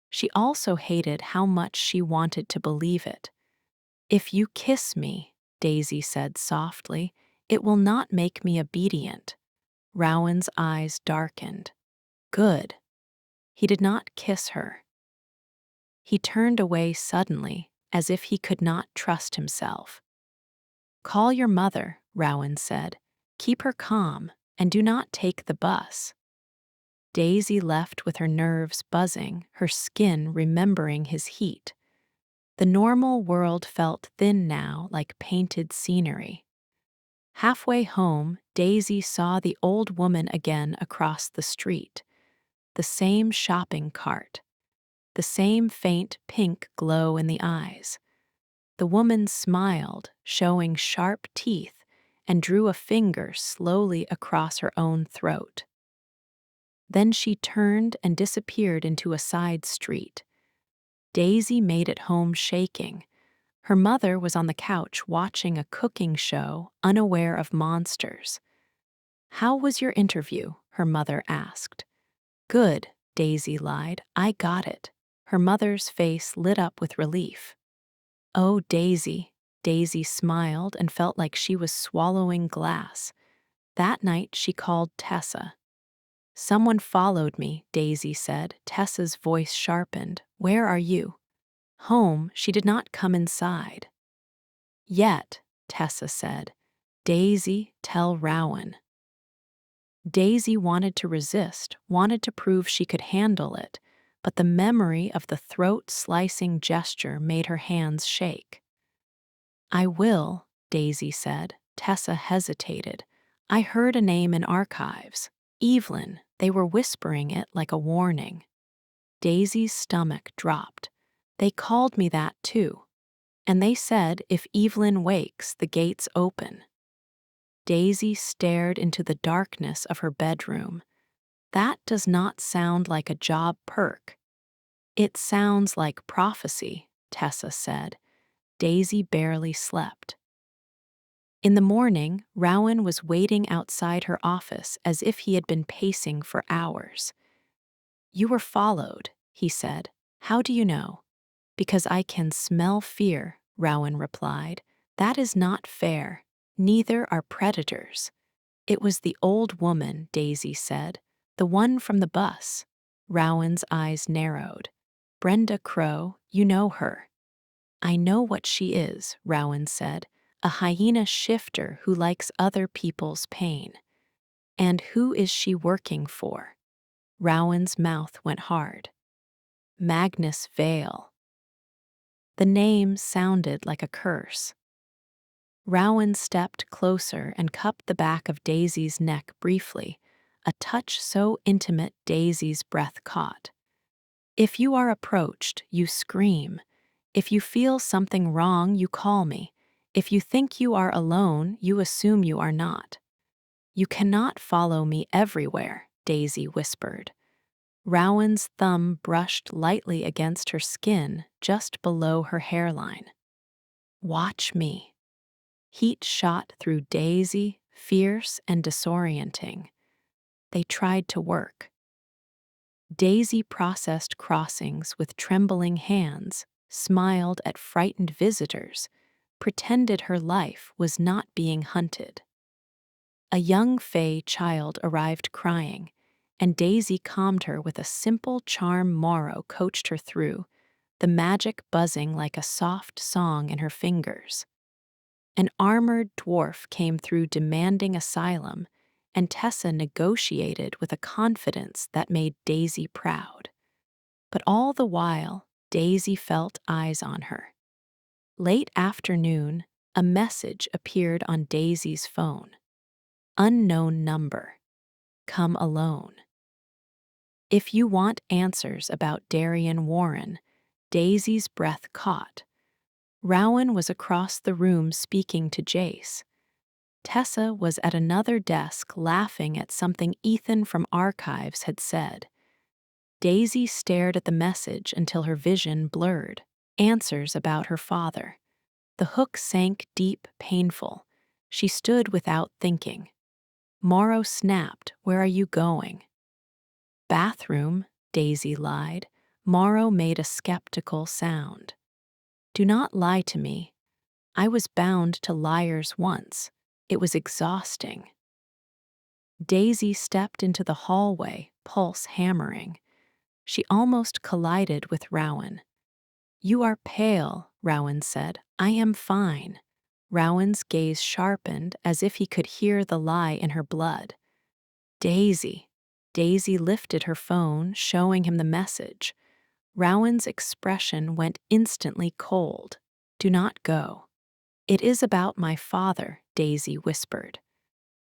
She also hated how much she wanted to believe it. "If you kiss me," Daisy said softly, "it will not make me obedient." Rowan's eyes darkened. Good. He did not kiss her. He turned away suddenly, as if he could not trust himself. "Call your mother," Rowan said. "Keep her calm, and do not take the bus." Daisy left with her nerves buzzing, her skin remembering his heat. The normal world felt thin now, like painted scenery. Halfway home, Daisy saw the old woman again across the street. The same shopping cart. The same faint pink glow in the eyes. The woman smiled, showing sharp teeth, and drew a finger slowly across her own throat. Then she turned and disappeared into a side street. Daisy made it home shaking. Her mother was on the couch watching a cooking show, unaware of monsters. "How was your interview?" her mother asked. "Good," Daisy lied. "I got it." Her mother's face lit up with relief. "Oh, Daisy." Daisy smiled and felt like she was swallowing glass. That night she called Tessa. "Someone followed me," Daisy said. Tessa's voice sharpened. "Where are you?" "Home." She did not come inside. "Yet," Tessa said. "Daisy, tell Rowan." Daisy wanted to resist, wanted to prove she could handle it, but the memory of the throat-slicing gesture made her hands shake. "I will," Daisy said. Tessa hesitated. "I heard a name in archives. Evelyn." They were whispering it like a warning. Daisy's stomach dropped. "They called me that too. And they said if Evelyn wakes, the gates open." Daisy stared into the darkness of her bedroom. "That does not sound like a job perk." "It sounds like prophecy," Tessa said. Daisy barely slept. In the morning, Rowan was waiting outside her office as if he had been pacing for hours. "You were followed," he said. "How do you know?" "Because I can smell fear," Rowan replied. "That is not fair. Neither are predators." "It was the old woman," Daisy said. "The one from the bus." Rowan's eyes narrowed. "Brenda Crow, you know her." "I know what she is," Rowan said. "A hyena shifter who likes other people's pain." "And who is she working for?" Rowan's mouth went hard. "Magnus Vale." The name sounded like a curse. Rowan stepped closer and cupped the back of Daisy's neck briefly, a touch so intimate Daisy's breath caught. "If you are approached, you scream. If you feel something wrong, you call me. If you think you are alone, you assume you are not." "You cannot follow me everywhere," Daisy whispered. Rowan's thumb brushed lightly against her skin just below her hairline. "Watch me." Heat shot through Daisy, fierce and disorienting. They tried to work. Daisy processed crossings with trembling hands, smiled at frightened visitors, pretended her life was not being hunted. A young Fey child arrived crying, and Daisy calmed her with a simple charm Morrow coached her through, the magic buzzing like a soft song in her fingers. An armored dwarf came through demanding asylum, and Tessa negotiated with a confidence that made Daisy proud. But all the while, Daisy felt eyes on her. Late afternoon, a message appeared on Daisy's phone. "Unknown number. Come alone." If you want answers about Darien Warren, Daisy's breath caught. Rowan was across the room speaking to Jace. Tessa was at another desk laughing at something Ethan from Archives had said. Daisy stared at the message until her vision blurred. Answers about her father. The hook sank deep, painful. She stood without thinking. Morrow snapped, "Where are you going?" "Bathroom," Daisy lied. Morrow made a skeptical sound. "Do not lie to me. I was bound to liars once. It was exhausting." Daisy stepped into the hallway, pulse hammering. She almost collided with Rowan. "You are pale," Rowan said. "I am fine." Rowan's gaze sharpened as if he could hear the lie in her blood. "Daisy." Daisy lifted her phone, showing him the message. Rowan's expression went instantly cold. "Do not go." "It is about my father," Daisy whispered.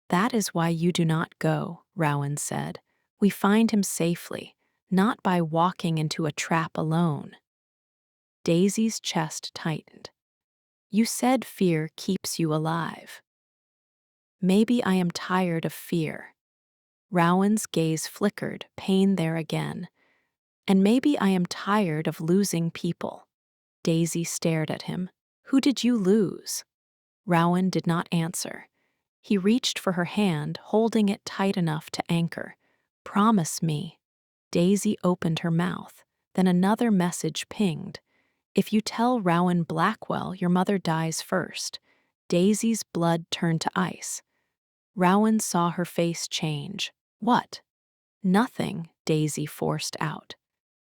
"That is why you do not go," Rowan said. "We find him safely, not by walking into a trap alone." Daisy's chest tightened. "You said fear keeps you alive." "Maybe I am tired of fear." Rowan's gaze flickered, pain there again. "And maybe I am tired of losing people." Daisy stared at him. "Who did you lose?" Rowan did not answer. He reached for her hand, holding it tight enough to anchor. "Promise me." Daisy opened her mouth. Then another message pinged. "If you tell Rowan Blackwell, your mother dies first." Daisy's blood turned to ice. Rowan saw her face change. "What?" "Nothing," Daisy forced out.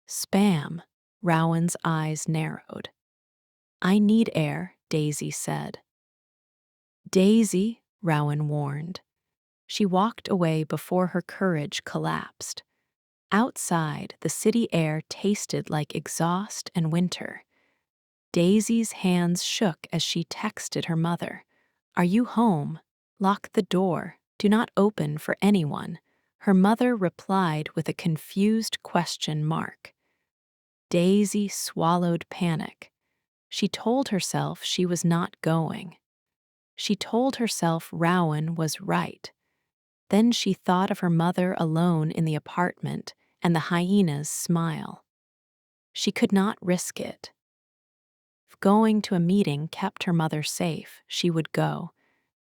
"Spam." Rowan's eyes narrowed. "I need air," Daisy said. "Daisy," Rowan warned. She walked away before her courage collapsed. Outside, the city air tasted like exhaust and winter. Daisy's hands shook as she texted her mother. "Are you home? Lock the door. Do not open for anyone." Her mother replied with a confused question mark. Daisy swallowed panic. She told herself she was not going. She told herself Rowan was right. Then she thought of her mother alone in the apartment and the hyena's smile. She could not risk it. If going to a meeting kept her mother safe, she would go.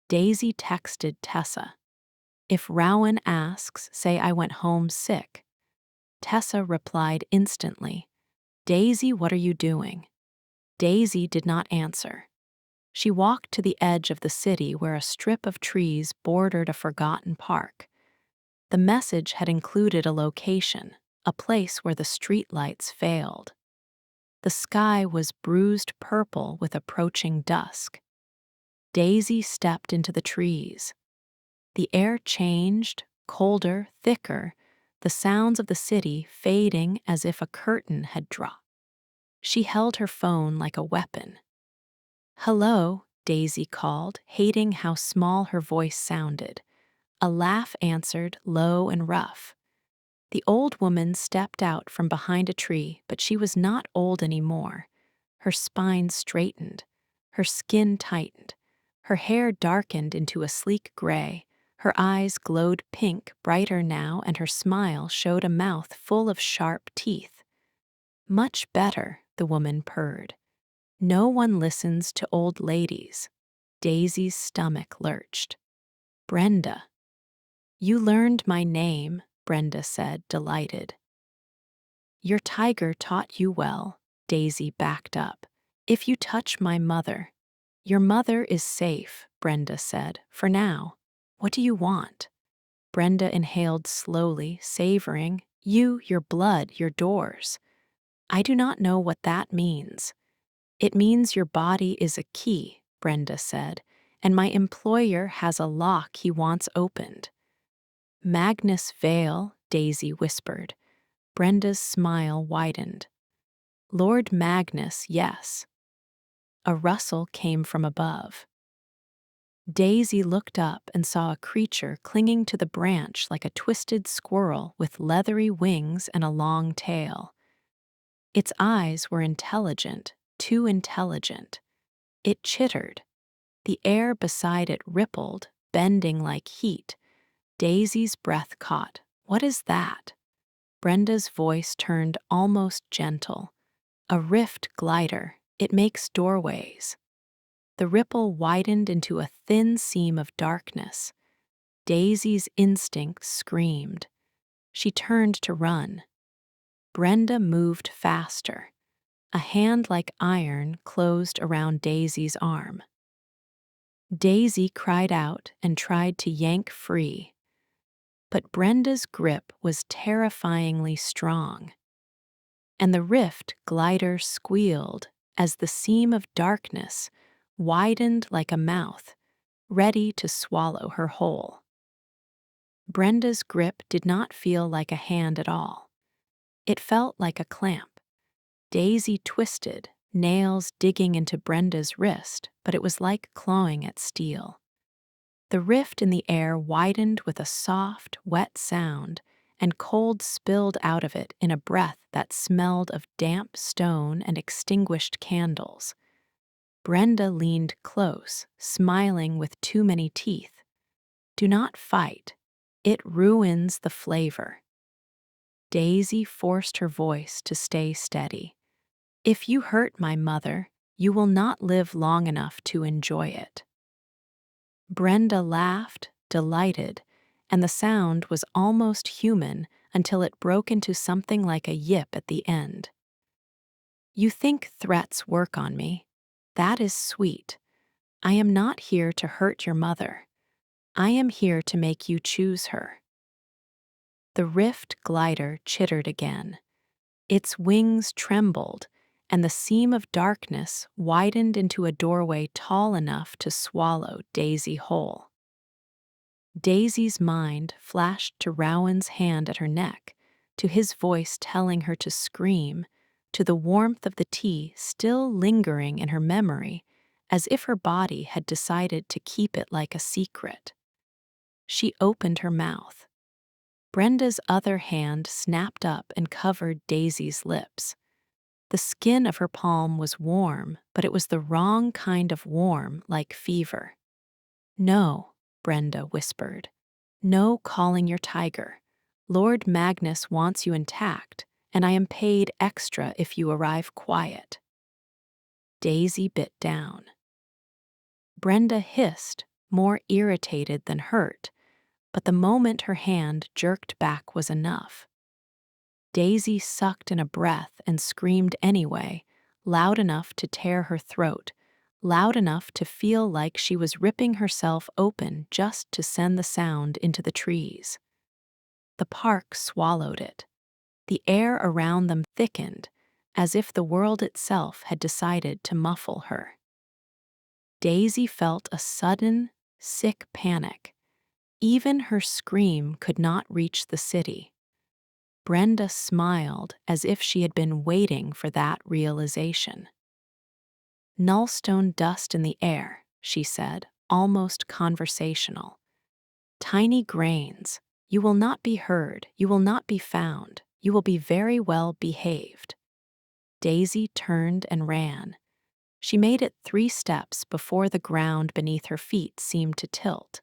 Daisy texted Tessa. "If Rowan asks, say I went home sick." Tessa replied instantly. "Daisy, what are you doing?" Daisy did not answer. She walked to the edge of the city where a strip of trees bordered a forgotten park. The message had included a location, a place where the streetlights failed. The sky was bruised purple with approaching dusk. Daisy stepped into the trees. The air changed, colder, thicker, the sounds of the city fading as if a curtain had dropped. She held her phone like a weapon. "Hello," Daisy called, hating how small her voice sounded. A laugh answered, low and rough. The old woman stepped out from behind a tree, but she was not old anymore. Her spine straightened. Her skin tightened. Her hair darkened into a sleek gray. Her eyes glowed pink, brighter now, and her smile showed a mouth full of sharp teeth. "Much better," the woman purred. "No one listens to old ladies." Daisy's stomach lurched. "Brenda." "You learned my name," Brenda said, delighted. "Your tiger taught you well," Daisy backed up. "If you touch my mother." "Your mother is safe," Brenda said, "for now. What do you want?" Brenda inhaled slowly, savoring. "You, your blood, your doors." "I do not know what that means." "It means your body is a key," Brenda said, "and my employer has a lock he wants opened." "Magnus Vale," Daisy whispered. Brenda's smile widened. "Lord Magnus, yes." A rustle came from above. Daisy looked up and saw a creature clinging to the branch like a twisted squirrel with leathery wings and a long tail. Its eyes were intelligent, too intelligent. It chittered. The air beside it rippled, bending like heat. Daisy's breath caught. "What is that?" Brenda's voice turned almost gentle. "A rift glider. It makes doorways." The ripple widened into a thin seam of darkness. Daisy's instinct screamed. She turned to run. Brenda moved faster. A hand like iron closed around Daisy's arm. Daisy cried out and tried to yank free, but Brenda's grip was terrifyingly strong, and the rift glider squealed as the seam of darkness widened like a mouth, ready to swallow her whole. Brenda's grip did not feel like a hand at all. It felt like a clamp. Daisy twisted, nails digging into Brenda's wrist, but it was like clawing at steel. The rift in the air widened with a soft, wet sound, and cold spilled out of it in a breath that smelled of damp stone and extinguished candles. Brenda leaned close, smiling with too many teeth. "Do not fight. It ruins the flavor." Daisy forced her voice to stay steady. "If you hurt my mother, you will not live long enough to enjoy it." Brenda laughed, delighted, and the sound was almost human until it broke into something like a yip at the end. "You think threats work on me? That is sweet. I am not here to hurt your mother. I am here to make you choose her." The rift glider chittered again. Its wings trembled, and the seam of darkness widened into a doorway tall enough to swallow Daisy whole. Daisy's mind flashed to Rowan's hand at her neck, to his voice telling her to scream, to the warmth of the tea still lingering in her memory, as if her body had decided to keep it like a secret. She opened her mouth. Brenda's other hand snapped up and covered Daisy's lips. The skin of her palm was warm, but it was the wrong kind of warm, like fever. "No," Brenda whispered. "No calling your tiger. Lord Magnus wants you intact, and I am paid extra if you arrive quiet." Daisy bit down. Brenda hissed, more irritated than hurt, but the moment her hand jerked back was enough. Daisy sucked in a breath and screamed anyway, loud enough to tear her throat, loud enough to feel like she was ripping herself open just to send the sound into the trees. The park swallowed it. The air around them thickened, as if the world itself had decided to muffle her. Daisy felt a sudden, sick panic. Even her scream could not reach the city. Brenda smiled as if she had been waiting for that realization. "Nullstone dust in the air," she said, almost conversational. "Tiny grains. You will not be heard, you will not be found, you will be very well behaved." Daisy turned and ran. She made it 3 steps before the ground beneath her feet seemed to tilt.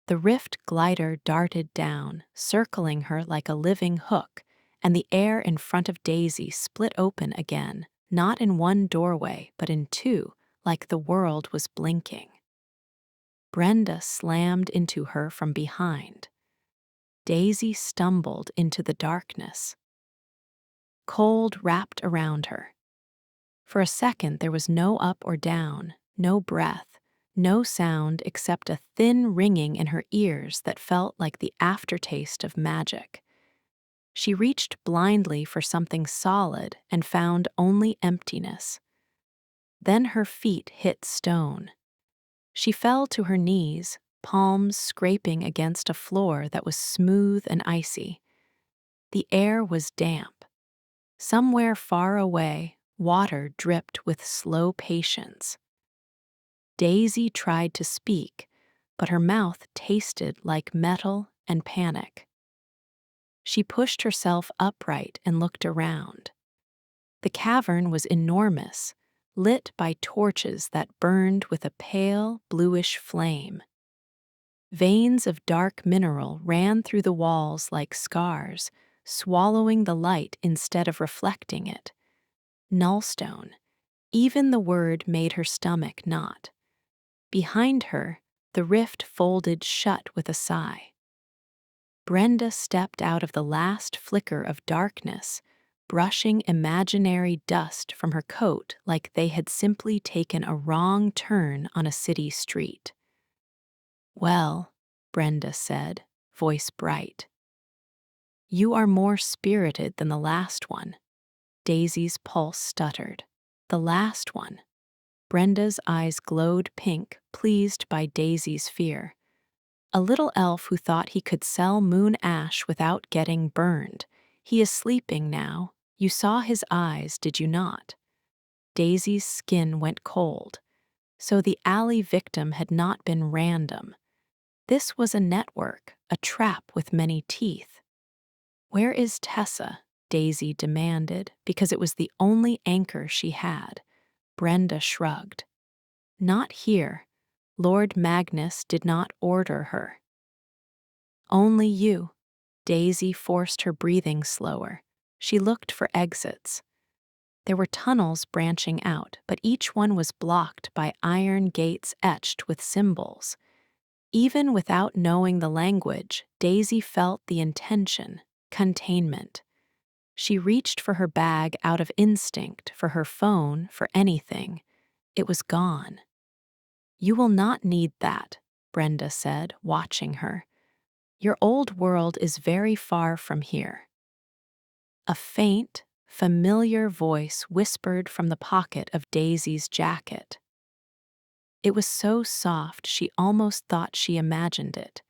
The rift glider darted down, circling her like a living hook, and the air in front of Daisy split open again, not in one doorway, but in 2, like the world was blinking. Brenda slammed into her from behind. Daisy stumbled into the darkness. Cold wrapped around her. For a second there was no up or down, no breath, no sound except a thin ringing in her ears that felt like the aftertaste of magic. She reached blindly for something solid and found only emptiness. Then her feet hit stone. She fell to her knees, palms scraping against a floor that was smooth and icy. The air was damp. Somewhere far away, water dripped with slow patience. Daisy tried to speak, but her mouth tasted like metal and panic. She pushed herself upright and looked around. The cavern was enormous, lit by torches that burned with a pale, bluish flame. Veins of dark mineral ran through the walls like scars, swallowing the light instead of reflecting it. Nullstone. Even the word made her stomach knot. Behind her, the rift folded shut with a sigh. Brenda stepped out of the last flicker of darkness, brushing imaginary dust from her coat like they had simply taken a wrong turn on a city street. "Well," Brenda said, voice bright. "You are more spirited than the last one." Daisy's pulse stuttered. The last one. Brenda's eyes glowed pink, pleased by Daisy's fear. A little elf who thought he could sell moon ash without getting burned. He is sleeping now. You saw his eyes, did you not? Daisy's skin went cold. So the alley victim had not been random. This was a network, a trap with many teeth. "Where is Tessa?" Daisy demanded, because it was the only anchor she had. Brenda shrugged. "Not here. Lord Magnus did not order her." "Only you." Daisy forced her breathing slower. She looked for exits. There were tunnels branching out, but each one was blocked by iron gates etched with symbols. Even without knowing the language, Daisy felt the intention, containment. She reached for her bag out of instinct, for her phone, for anything. It was gone. "You will not need that," Brenda said, watching her. "Your old world is very far from here." A faint, familiar voice whispered from the pocket of Daisy's jacket. It was so soft she almost thought she imagined it.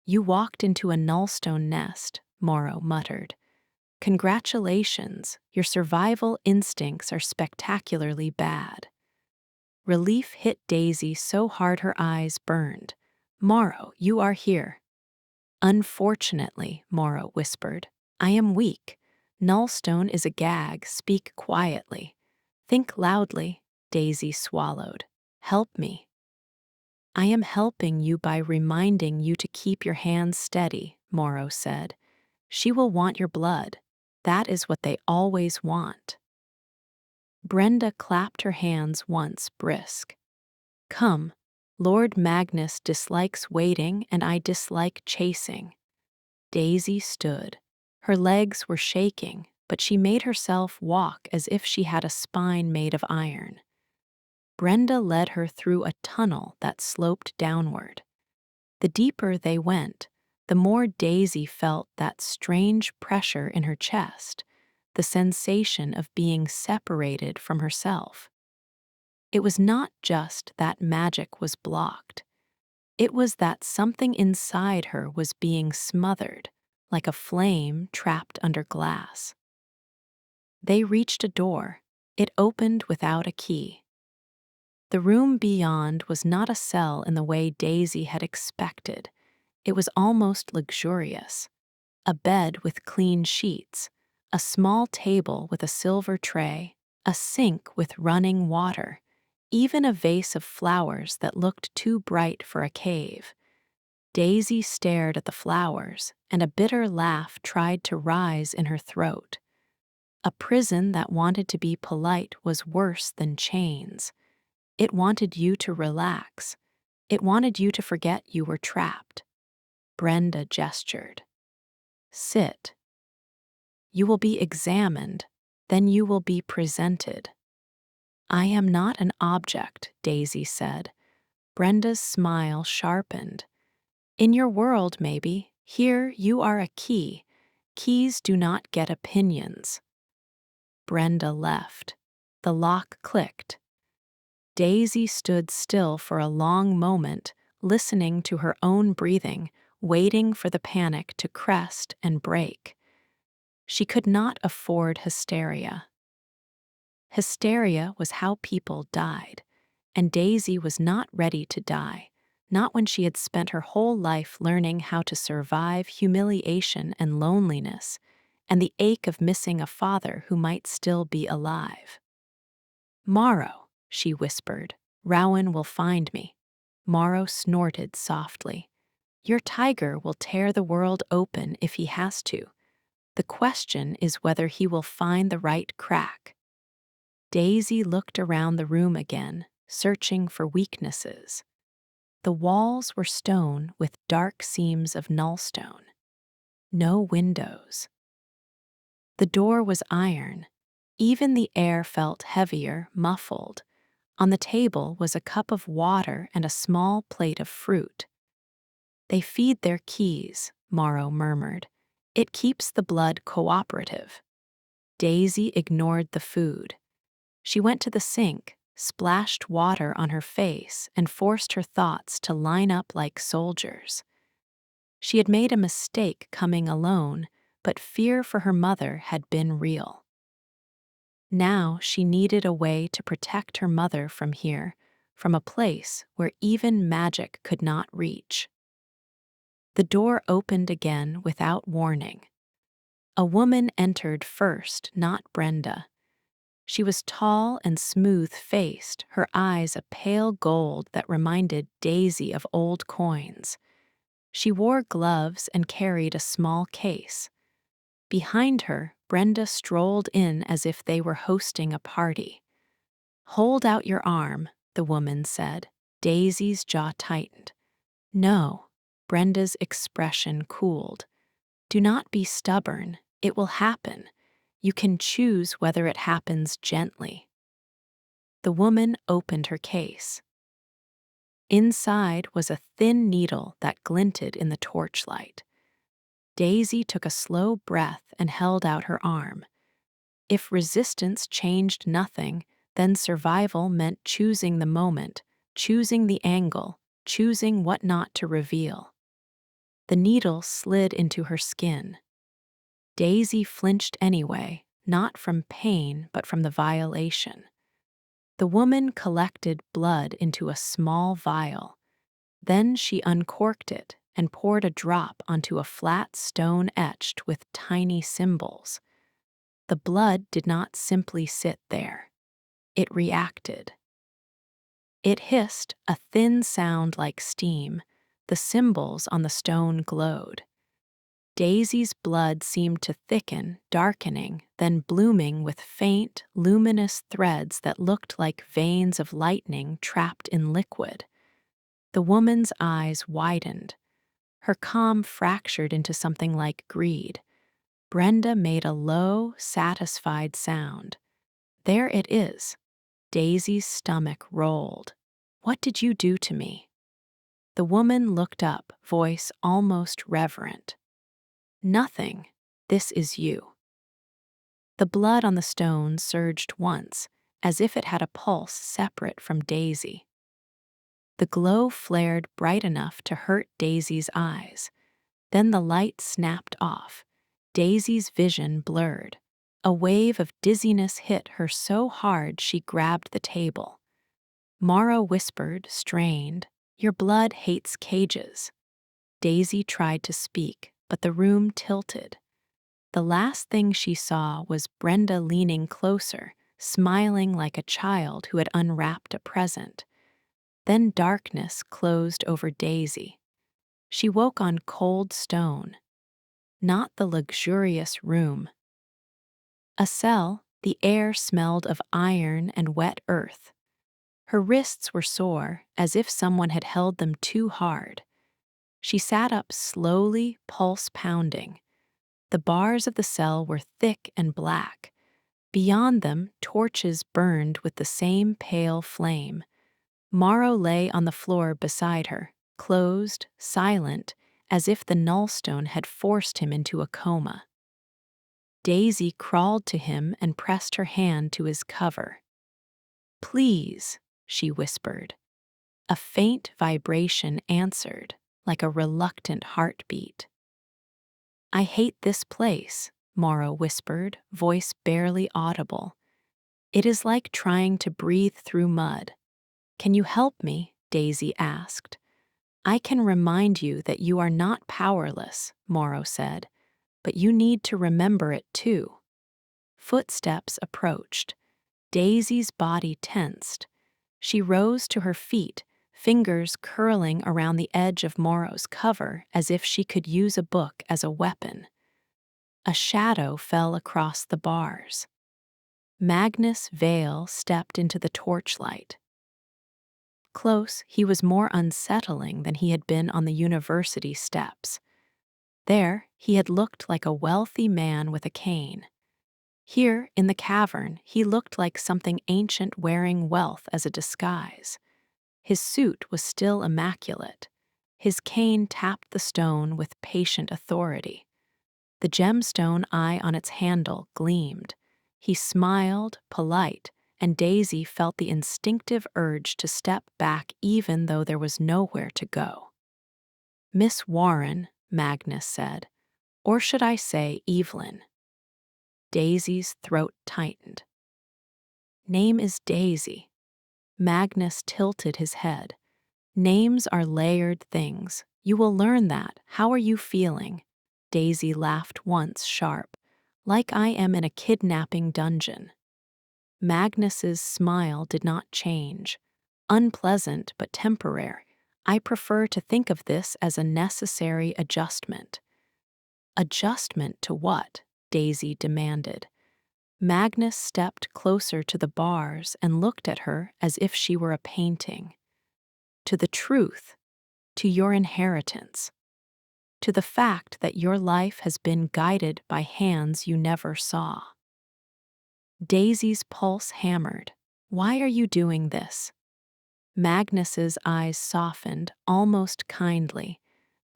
"You walked into a nullstone nest," Morrow muttered. "Congratulations, your survival instincts are spectacularly bad." Relief hit Daisy so hard her eyes burned. "Morrow, you are here." "Unfortunately," Morrow whispered, "I am weak. Nullstone is a gag, speak quietly." "Think loudly," Daisy swallowed. "Help me." "I am helping you by reminding you to keep your hands steady," Morrow said. "She will want your blood. That is what they always want." Brenda clapped her hands once, brisk. "Come, Lord Magnus dislikes waiting and I dislike chasing." Daisy stood. Her legs were shaking, but she made herself walk as if she had a spine made of iron. Brenda led her through a tunnel that sloped downward. The deeper they went, the more Daisy felt that strange pressure in her chest, the sensation of being separated from herself. It was not just that magic was blocked. It was that something inside her was being smothered, like a flame trapped under glass. They reached a door. It opened without a key. The room beyond was not a cell in the way Daisy had expected. It was almost luxurious. A bed with clean sheets, a small table with a silver tray, a sink with running water, even a vase of flowers that looked too bright for a cave. Daisy stared at the flowers, and a bitter laugh tried to rise in her throat. A prison that wanted to be polite was worse than chains. It wanted you to relax. It wanted you to forget you were trapped. Brenda gestured. "Sit. You will be examined, then you will be presented." "I am not an object," Daisy said. Brenda's smile sharpened. "In your world, maybe. Here you are a key. Keys do not get opinions." Brenda left. The lock clicked. Daisy stood still for a long moment, listening to her own breathing, waiting for the panic to crest and break. She could not afford hysteria. Hysteria was how people died, and Daisy was not ready to die, not when she had spent her whole life learning how to survive humiliation and loneliness, and the ache of missing a father who might still be alive. Morrow, she whispered. Rowan will find me. Morrow snorted softly. Your tiger will tear the world open if he has to. The question is whether he will find the right crack. Daisy looked around the room again, searching for weaknesses. The walls were stone with dark seams of nullstone. No windows. The door was iron. Even the air felt heavier, muffled. On the table was a cup of water and a small plate of fruit. They feed their keys, Morrow murmured. It keeps the blood cooperative. Daisy ignored the food. She went to the sink, splashed water on her face, and forced her thoughts to line up like soldiers. She had made a mistake coming alone, but fear for her mother had been real. Now she needed a way to protect her mother from here, from a place where even magic could not reach. The door opened again without warning. A woman entered first, not Brenda. She was tall and smooth-faced, her eyes a pale gold that reminded Daisy of old coins. She wore gloves and carried a small case. Behind her, Brenda strolled in as if they were hosting a party. "Hold out your arm," the woman said. Daisy's jaw tightened. "No." Brenda's expression cooled. "Do not be stubborn. It will happen. You can choose whether it happens gently." The woman opened her case. Inside was a thin needle that glinted in the torchlight. Daisy took a slow breath and held out her arm. If resistance changed nothing, then survival meant choosing the moment, choosing the angle, choosing what not to reveal. The needle slid into her skin. Daisy flinched anyway, not from pain but from the violation. The woman collected blood into a small vial. Then she uncorked it and poured a drop onto a flat stone etched with tiny symbols. The blood did not simply sit there. It reacted. It hissed, a thin sound like steam. The symbols on the stone glowed. Daisy's blood seemed to thicken, darkening, then blooming with faint, luminous threads that looked like veins of lightning trapped in liquid. The woman's eyes widened. Her calm fractured into something like greed. Brenda made a low, satisfied sound. "There it is." Daisy's stomach rolled. "What did you do to me?" The woman looked up, voice almost reverent. "Nothing. This is you." The blood on the stone surged once, as if it had a pulse separate from Daisy. The glow flared bright enough to hurt Daisy's eyes. Then the light snapped off. Daisy's vision blurred. A wave of dizziness hit her so hard she grabbed the table. Morrow whispered, strained, "Your blood hates cages." Daisy tried to speak, but the room tilted. The last thing she saw was Brenda leaning closer, smiling like a child who had unwrapped a present. Then darkness closed over Daisy. She woke on cold stone. Not the luxurious room. A cell, the air smelled of iron and wet earth. Her wrists were sore, as if someone had held them too hard. She sat up slowly, pulse pounding. The bars of the cell were thick and black. Beyond them, torches burned with the same pale flame. Morrow lay on the floor beside her, closed, silent, as if the nullstone had forced him into a coma. Daisy crawled to him and pressed her hand to his cover. "Please," she whispered. A faint vibration answered, like a reluctant heartbeat. "I hate this place," Morrow whispered, voice barely audible. "It is like trying to breathe through mud." "Can you help me?" Daisy asked. "I can remind you that you are not powerless," Morrow said, "but you need to remember it too." Footsteps approached. Daisy's body tensed. She rose to her feet, fingers curling around the edge of Morrow's cover as if she could use a book as a weapon. A shadow fell across the bars. Magnus Vale stepped into the torchlight. Close, he was more unsettling than he had been on the university steps. There, he had looked like a wealthy man with a cane. Here, in the cavern, he looked like something ancient wearing wealth as a disguise. His suit was still immaculate. His cane tapped the stone with patient authority. The gemstone eye on its handle gleamed. He smiled, polite, and Daisy felt the instinctive urge to step back even though there was nowhere to go. "Miss Warren," Magnus said, "or should I say Evelyn?" Daisy's throat tightened. "Name is Daisy." Magnus tilted his head. "Names are layered things. You will learn that. How are you feeling?" Daisy laughed once sharp. "Like I am in a kidnapping dungeon." Magnus's smile did not change. "Unpleasant but temporary. I prefer to think of this as a necessary adjustment." "Adjustment to what?" Daisy demanded. Magnus stepped closer to the bars and looked at her as if she were a painting. "To the truth, to your inheritance, to the fact that your life has been guided by hands you never saw." Daisy's pulse hammered. "Why are you doing this?" Magnus's eyes softened, almost kindly.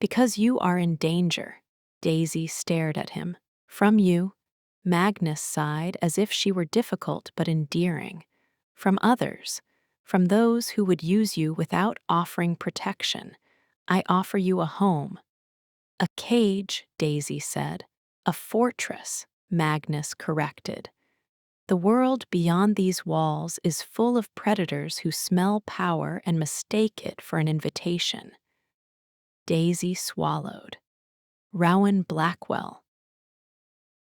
"Because you are in danger." Daisy stared at him. "From you?" Magnus sighed as if she were difficult but endearing. "From others. From those who would use you without offering protection. I offer you a home." "A cage," Daisy said. "A fortress," Magnus corrected. "The world beyond these walls is full of predators who smell power and mistake it for an invitation." Daisy swallowed. "Rowan Blackwell."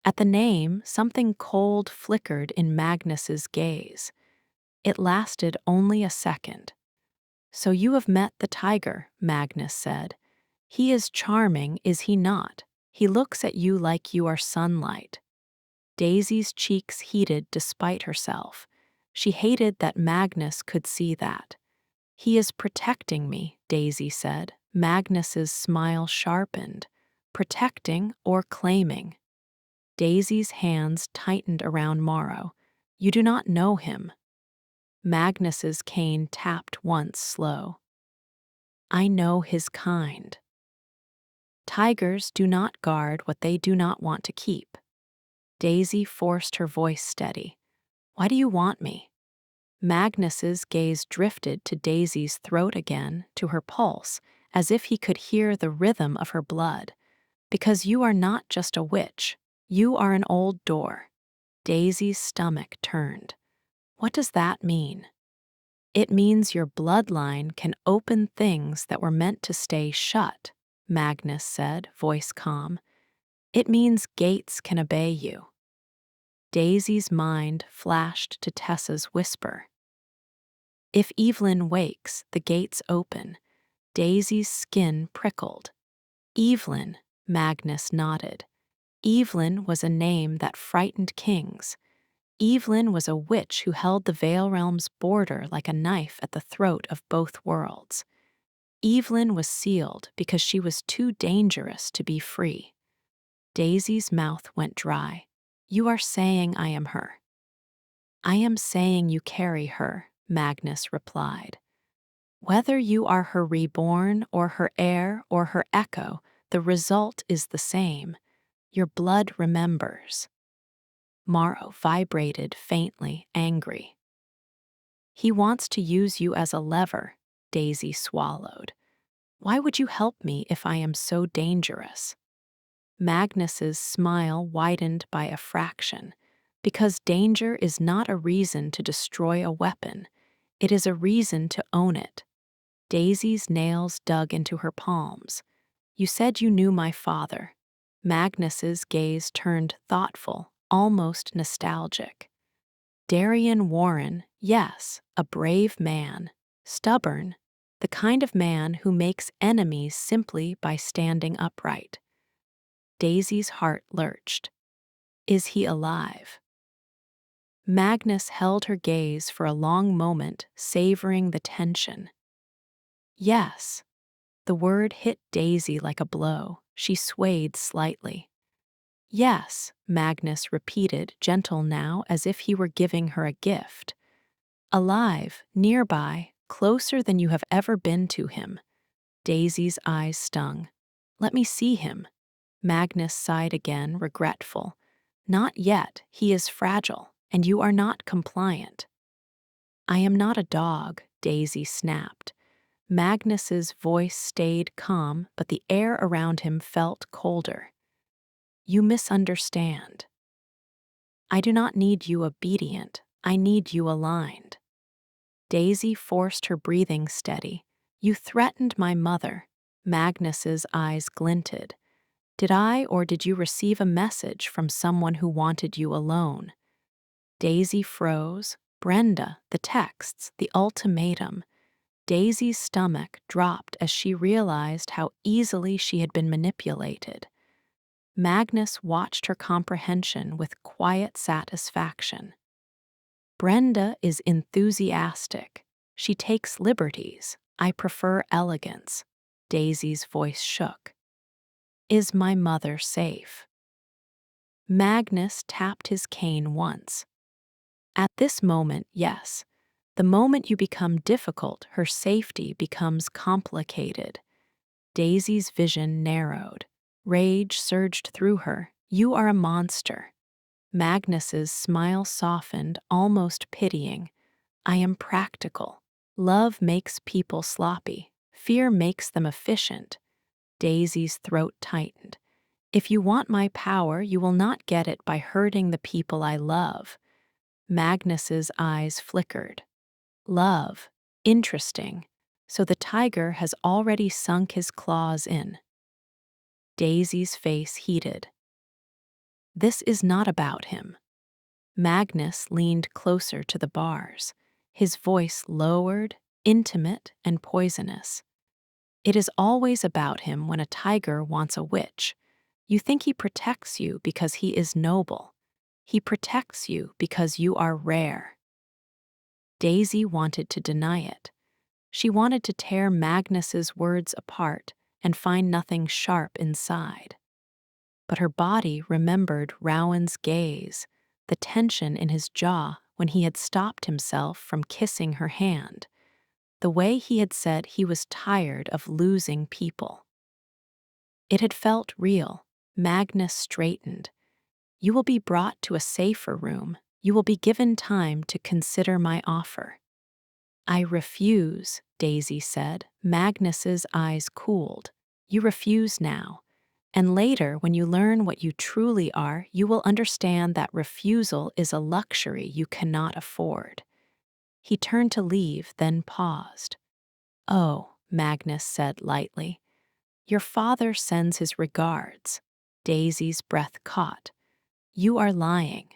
At the name, something cold flickered in Magnus's gaze. It lasted only a second. "So you have met the tiger," Magnus said. "He is charming, is he not? He looks at you like you are sunlight." Daisy's cheeks heated despite herself. She hated that Magnus could see that. "He is protecting me," Daisy said. Magnus's smile sharpened. "Protecting or claiming?" Daisy's hands tightened around Morrow. "You do not know him." Magnus's cane tapped once slow. "I know his kind." "Tigers do not guard what they do not want to keep." Daisy forced her voice steady. "Why do you want me?" Magnus's gaze drifted to Daisy's throat again, to her pulse, as if he could hear the rhythm of her blood. "Because you are not just a witch. You are an old door." Daisy's stomach turned. "What does that mean?" "It means your bloodline can open things that were meant to stay shut," Magnus said, voice calm. "It means gates can obey you." Daisy's mind flashed to Tessa's whisper. "If Evelyn wakes, the gates open." Daisy's skin prickled. "Evelyn," Magnus nodded. Evelyn was a name that frightened kings. Evelyn was a witch who held the Vale Realm's border like a knife at the throat of both worlds. Evelyn was sealed because she was too dangerous to be free. Daisy's mouth went dry. "You are saying I am her." "I am saying you carry her," Magnus replied. "Whether you are her reborn or her heir or her echo, the result is the same. Your blood remembers." Morrow vibrated faintly, angry. "He wants to use you as a lever," Daisy swallowed. "Why would you help me if I am so dangerous?" Magnus's smile widened by a fraction. "Because danger is not a reason to destroy a weapon. It is a reason to own it." Daisy's nails dug into her palms. "You said you knew my father." Magnus's gaze turned thoughtful, almost nostalgic. Darian Warren, yes, a brave man, stubborn, the kind of man who makes enemies simply by standing upright. Daisy's heart lurched. Is he alive? Magnus held her gaze for a long moment, savoring the tension. Yes. The word hit Daisy like a blow. She swayed slightly. Yes, Magnus repeated, gentle now as if he were giving her a gift. Alive, nearby, closer than you have ever been to him. Daisy's eyes stung. Let me see him. Magnus sighed again, regretful. Not yet, he is fragile, and you are not compliant. I am not a dog, Daisy snapped. Magnus's voice stayed calm, but the air around him felt colder. You misunderstand. I do not need you obedient, I need you aligned. Daisy forced her breathing steady. You threatened my mother. Magnus's eyes glinted. Did I or did you receive a message from someone who wanted you alone? Daisy froze. Brenda, the texts, the ultimatum. Daisy's stomach dropped as she realized how easily she had been manipulated. Magnus watched her comprehension with quiet satisfaction. Brenda is enthusiastic. She takes liberties. I prefer elegance. Daisy's voice shook. Is my mother safe? Magnus tapped his cane once. At this moment, yes. The moment you become difficult, her safety becomes complicated. Daisy's vision narrowed. Rage surged through her. You are a monster. Magnus's smile softened, almost pitying. I am practical. Love makes people sloppy. Fear makes them efficient. Daisy's throat tightened. If you want my power, you will not get it by hurting the people I love. Magnus's eyes flickered. Love. Interesting. So the tiger has already sunk his claws in. Daisy's face heated. This is not about him. Magnus leaned closer to the bars, his voice lowered, intimate and poisonous. It is always about him when a tiger wants a witch. You think he protects you because he is noble. He protects you because you are rare. Daisy wanted to deny it. She wanted to tear Magnus's words apart and find nothing sharp inside. But her body remembered Rowan's gaze, the tension in his jaw when he had stopped himself from kissing her hand, the way he had said he was tired of losing people. It had felt real. Magnus straightened. You will be brought to a safer room. You will be given time to consider my offer. I refuse, Daisy said. Magnus's eyes cooled. You refuse now. And later, when you learn what you truly are, you will understand that refusal is a luxury you cannot afford. He turned to leave, then paused. Oh, Magnus said lightly. Your father sends his regards. Daisy's breath caught. You are lying.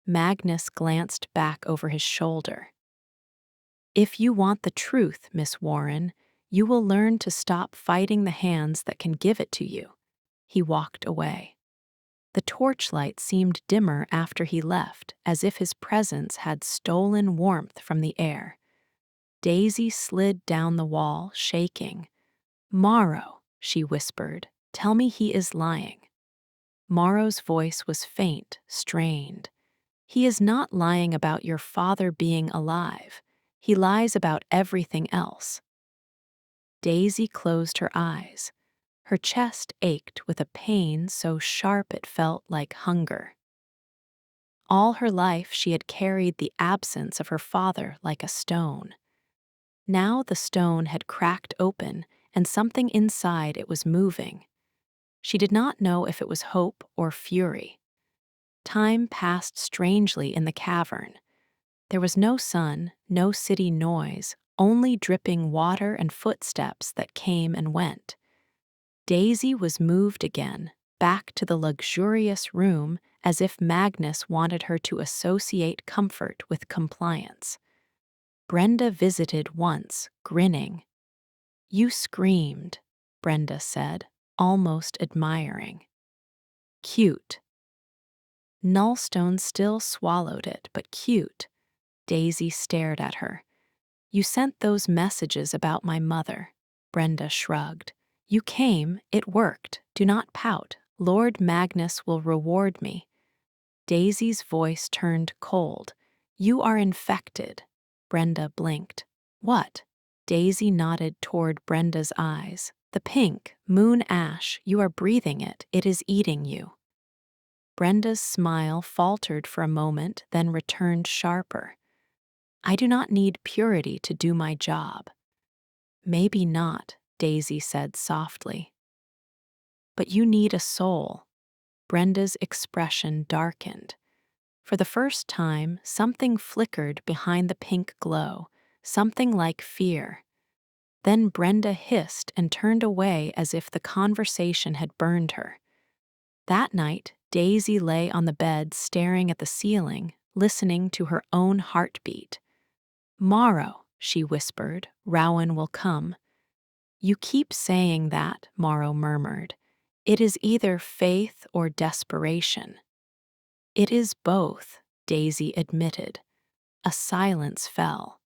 Magnus glanced back over his shoulder. If you want the truth, Miss Warren, you will learn to stop fighting the hands that can give it to you. He walked away. The torchlight seemed dimmer after he left, as if his presence had stolen warmth from the air. Daisy slid down the wall, shaking. Morrow, she whispered, tell me he is lying. Morrow's voice was faint, strained. He is not lying about your father being alive. He lies about everything else. Daisy closed her eyes. Her chest ached with a pain so sharp it felt like hunger. All her life she had carried the absence of her father like a stone. Now the stone had cracked open, and something inside it was moving. She did not know if it was hope or fury. Time passed strangely in the cavern. There was no sun, no city noise, only dripping water and footsteps that came and went. Daisy was moved again, back to the luxurious room as if Magnus wanted her to associate comfort with compliance. Brenda visited once, grinning. "You screamed," Brenda said, almost admiring. "Cute." Nullstone still swallowed it, but cute. Daisy stared at her. "You sent those messages about my mother." Brenda shrugged. "You came, it worked. Do not pout. Lord Magnus will reward me." Daisy's voice turned cold. "You are infected." Brenda blinked. "What?" Daisy nodded toward Brenda's eyes. "The pink, moon ash, you are breathing it. It is eating you." Brenda's smile faltered for a moment, then returned sharper. "I do not need purity to do my job." "Maybe not," Daisy said softly. "But you need a soul." Brenda's expression darkened. For the first time, something flickered behind the pink glow, something like fear. Then Brenda hissed and turned away as if the conversation had burned her. That night, Daisy lay on the bed staring at the ceiling, listening to her own heartbeat. "Morrow," she whispered, "Rowan will come." "You keep saying that," Morrow murmured. "It is either faith or desperation." "It is both," Daisy admitted. A silence fell.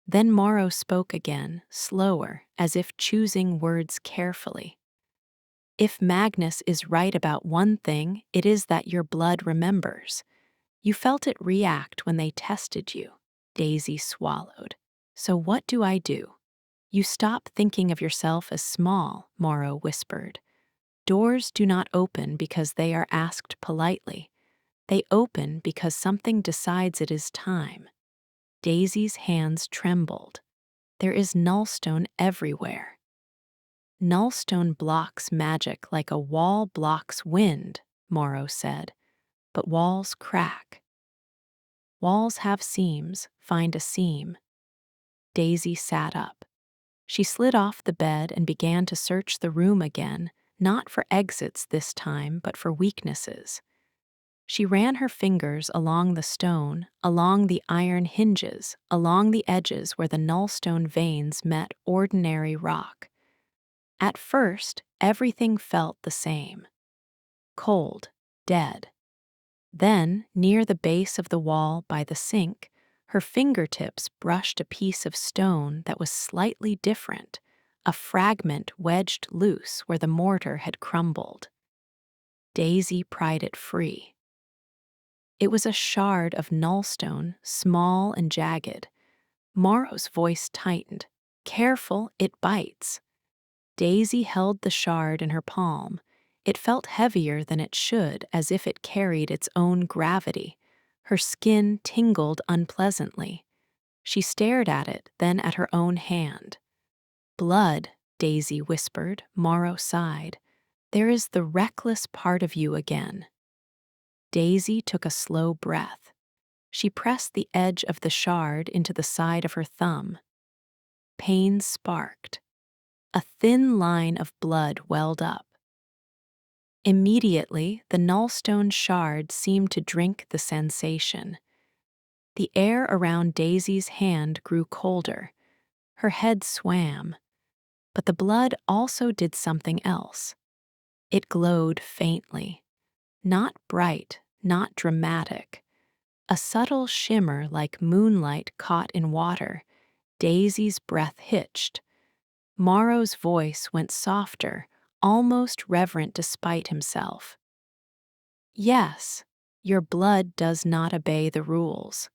Then Morrow spoke again, slower, as if choosing words carefully. "If Magnus is right about one thing, it is that your blood remembers. You felt it react when they tested you." Daisy swallowed. "So what do I do?" "You stop thinking of yourself as small," Morrow whispered. "Doors do not open because they are asked politely. They open because something decides it is time." Daisy's hands trembled. "There is nullstone everywhere." "Nullstone blocks magic like a wall blocks wind," Morrow said. "But walls crack." "Walls have seams. Find a seam." Daisy sat up. She slid off the bed and began to search the room again, not for exits this time, but for weaknesses. She ran her fingers along the stone, along the iron hinges, along the edges where the nullstone veins met ordinary rock. At first, everything felt the same. Cold, dead. Then, near the base of the wall by the sink, her fingertips brushed a piece of stone that was slightly different, a fragment wedged loose where the mortar had crumbled. Daisy pried it free. It was a shard of nullstone, small and jagged. Morrow's voice tightened. "Careful, it bites." Daisy held the shard in her palm. It felt heavier than it should, as if it carried its own gravity. Her skin tingled unpleasantly. She stared at it, then at her own hand. "Blood," Daisy whispered. Morrow sighed. "There is the reckless part of you again." Daisy took a slow breath. She pressed the edge of the shard into the side of her thumb. Pain sparked. A thin line of blood welled up. Immediately, the nullstone shard seemed to drink the sensation. The air around Daisy's hand grew colder. Her head swam. But the blood also did something else. It glowed faintly. Not bright, not dramatic. A subtle shimmer like moonlight caught in water. Daisy's breath hitched. Morrow's voice went softer, almost reverent despite himself. "Yes, your blood does not obey the rules."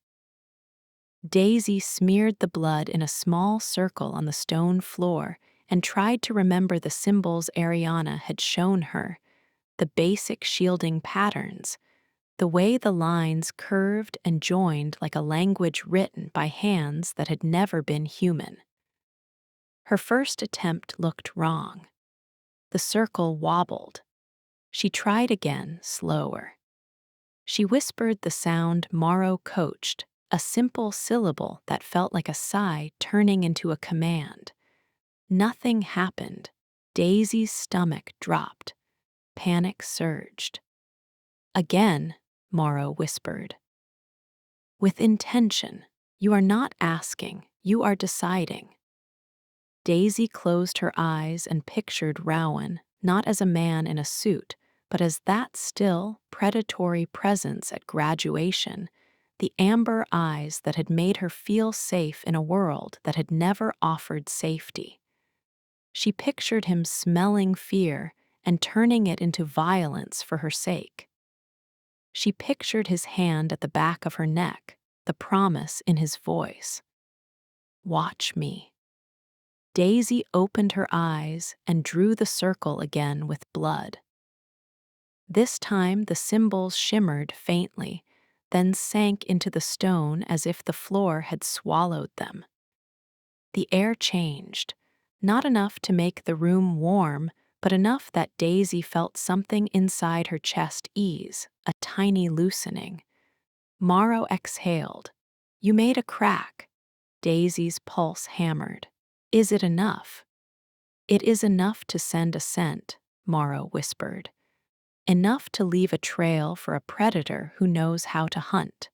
Daisy smeared the blood in a small circle on the stone floor and tried to remember the symbols Ariana had shown her, the basic shielding patterns, the way the lines curved and joined like a language written by hands that had never been human. Her first attempt looked wrong. The circle wobbled. She tried again, slower. She whispered the sound Morrow coached, a simple syllable that felt like a sigh turning into a command. Nothing happened. Daisy's stomach dropped. Panic surged. Again, Morrow whispered. With intention. You are not asking, you are deciding. Daisy closed her eyes and pictured Rowan not as a man in a suit, but as that still, predatory presence at graduation, the amber eyes that had made her feel safe in a world that had never offered safety. She pictured him smelling fear and turning it into violence for her sake. She pictured his hand at the back of her neck, the promise in his voice. Watch me. Daisy opened her eyes and drew the circle again with blood. This time the symbols shimmered faintly, then sank into the stone as if the floor had swallowed them. The air changed, not enough to make the room warm, but enough that Daisy felt something inside her chest ease, a tiny loosening. Morrow exhaled. You made a crack. Daisy's pulse hammered. Is it enough? It is enough to send a scent, Morrow whispered. Enough to leave a trail for a predator who knows how to hunt.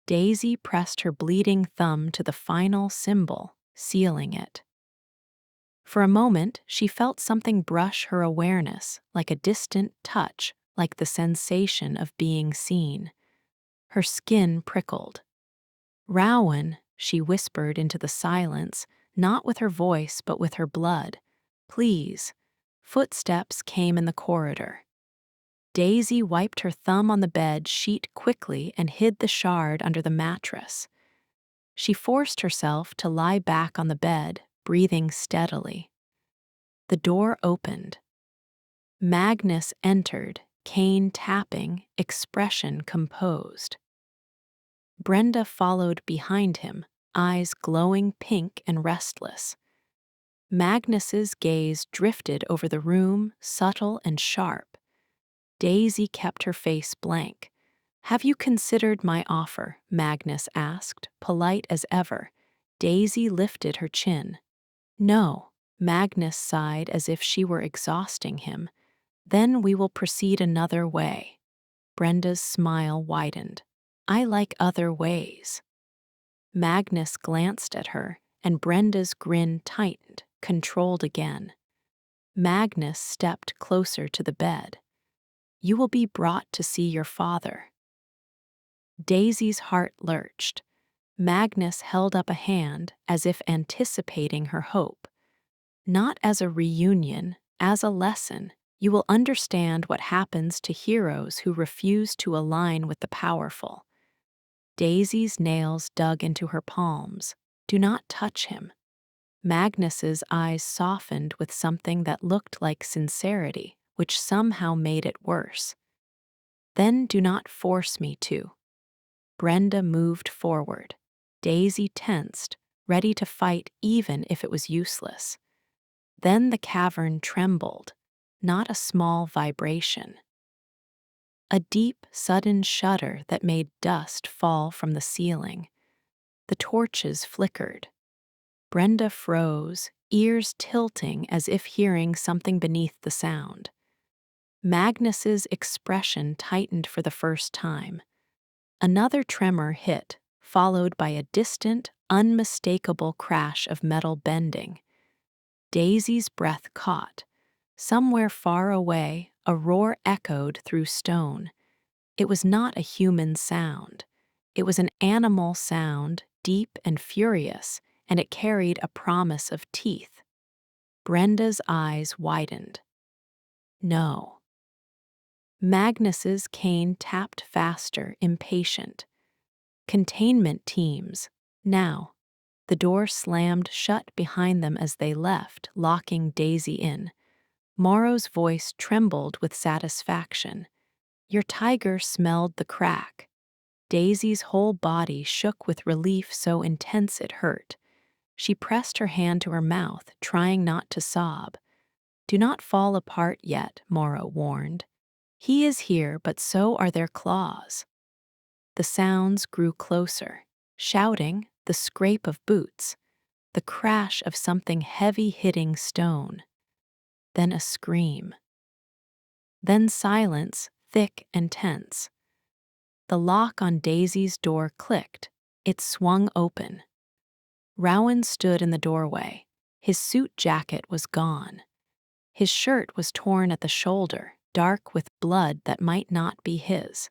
Daisy pressed her bleeding thumb to the final symbol, sealing it. For a moment, she felt something brush her awareness, like a distant touch, like the sensation of being seen. Her skin prickled. Rowan, she whispered into the silence, not with her voice but with her blood. Please. Footsteps came in the corridor. Daisy wiped her thumb on the bed sheet quickly and hid the shard under the mattress. She forced herself to lie back on the bed, breathing steadily. The door opened. Magnus entered, cane tapping, expression composed. Brenda followed behind him, eyes glowing pink and restless. Magnus's gaze drifted over the room, subtle and sharp. Daisy kept her face blank. Have you considered my offer? Magnus asked, polite as ever. Daisy lifted her chin. No, Magnus sighed as if she were exhausting him. Then we will proceed another way. Brenda's smile widened. I like other ways. Magnus glanced at her, and Brenda's grin tightened, controlled again. Magnus stepped closer to the bed. You will be brought to see your father. Daisy's heart lurched. Magnus held up a hand as if anticipating her hope. Not as a reunion, as a lesson. You will understand what happens to heroes who refuse to align with the powerful. Daisy's nails dug into her palms. Do not touch him. Magnus's eyes softened with something that looked like sincerity, which somehow made it worse. Then do not force me to. Brenda moved forward. Daisy tensed, ready to fight even if it was useless. Then the cavern trembled, not a small vibration. A deep, sudden shudder that made dust fall from the ceiling. The torches flickered. Brenda froze, ears tilting as if hearing something beneath the sound. Magnus's expression tightened for the first time. Another tremor hit, followed by a distant, unmistakable crash of metal bending. Daisy's breath caught. Somewhere far away, a roar echoed through stone. It was not a human sound. It was an animal sound, deep and furious, and it carried a promise of teeth. Brenda's eyes widened. No. Magnus's cane tapped faster, impatient. Containment teams, now. The door slammed shut behind them as they left, locking Daisy in. Morrow's voice trembled with satisfaction. Your tiger smelled the crack. Daisy's whole body shook with relief so intense it hurt. She pressed her hand to her mouth, trying not to sob. Do not fall apart yet, Morrow warned. He is here, but so are their claws. The sounds grew closer. Shouting, the scrape of boots, the crash of something heavy hitting stone. Then a scream. Then silence, thick and tense. The lock on Daisy's door clicked. It swung open. Rowan stood in the doorway. His suit jacket was gone. His shirt was torn at the shoulder, dark with blood that might not be his.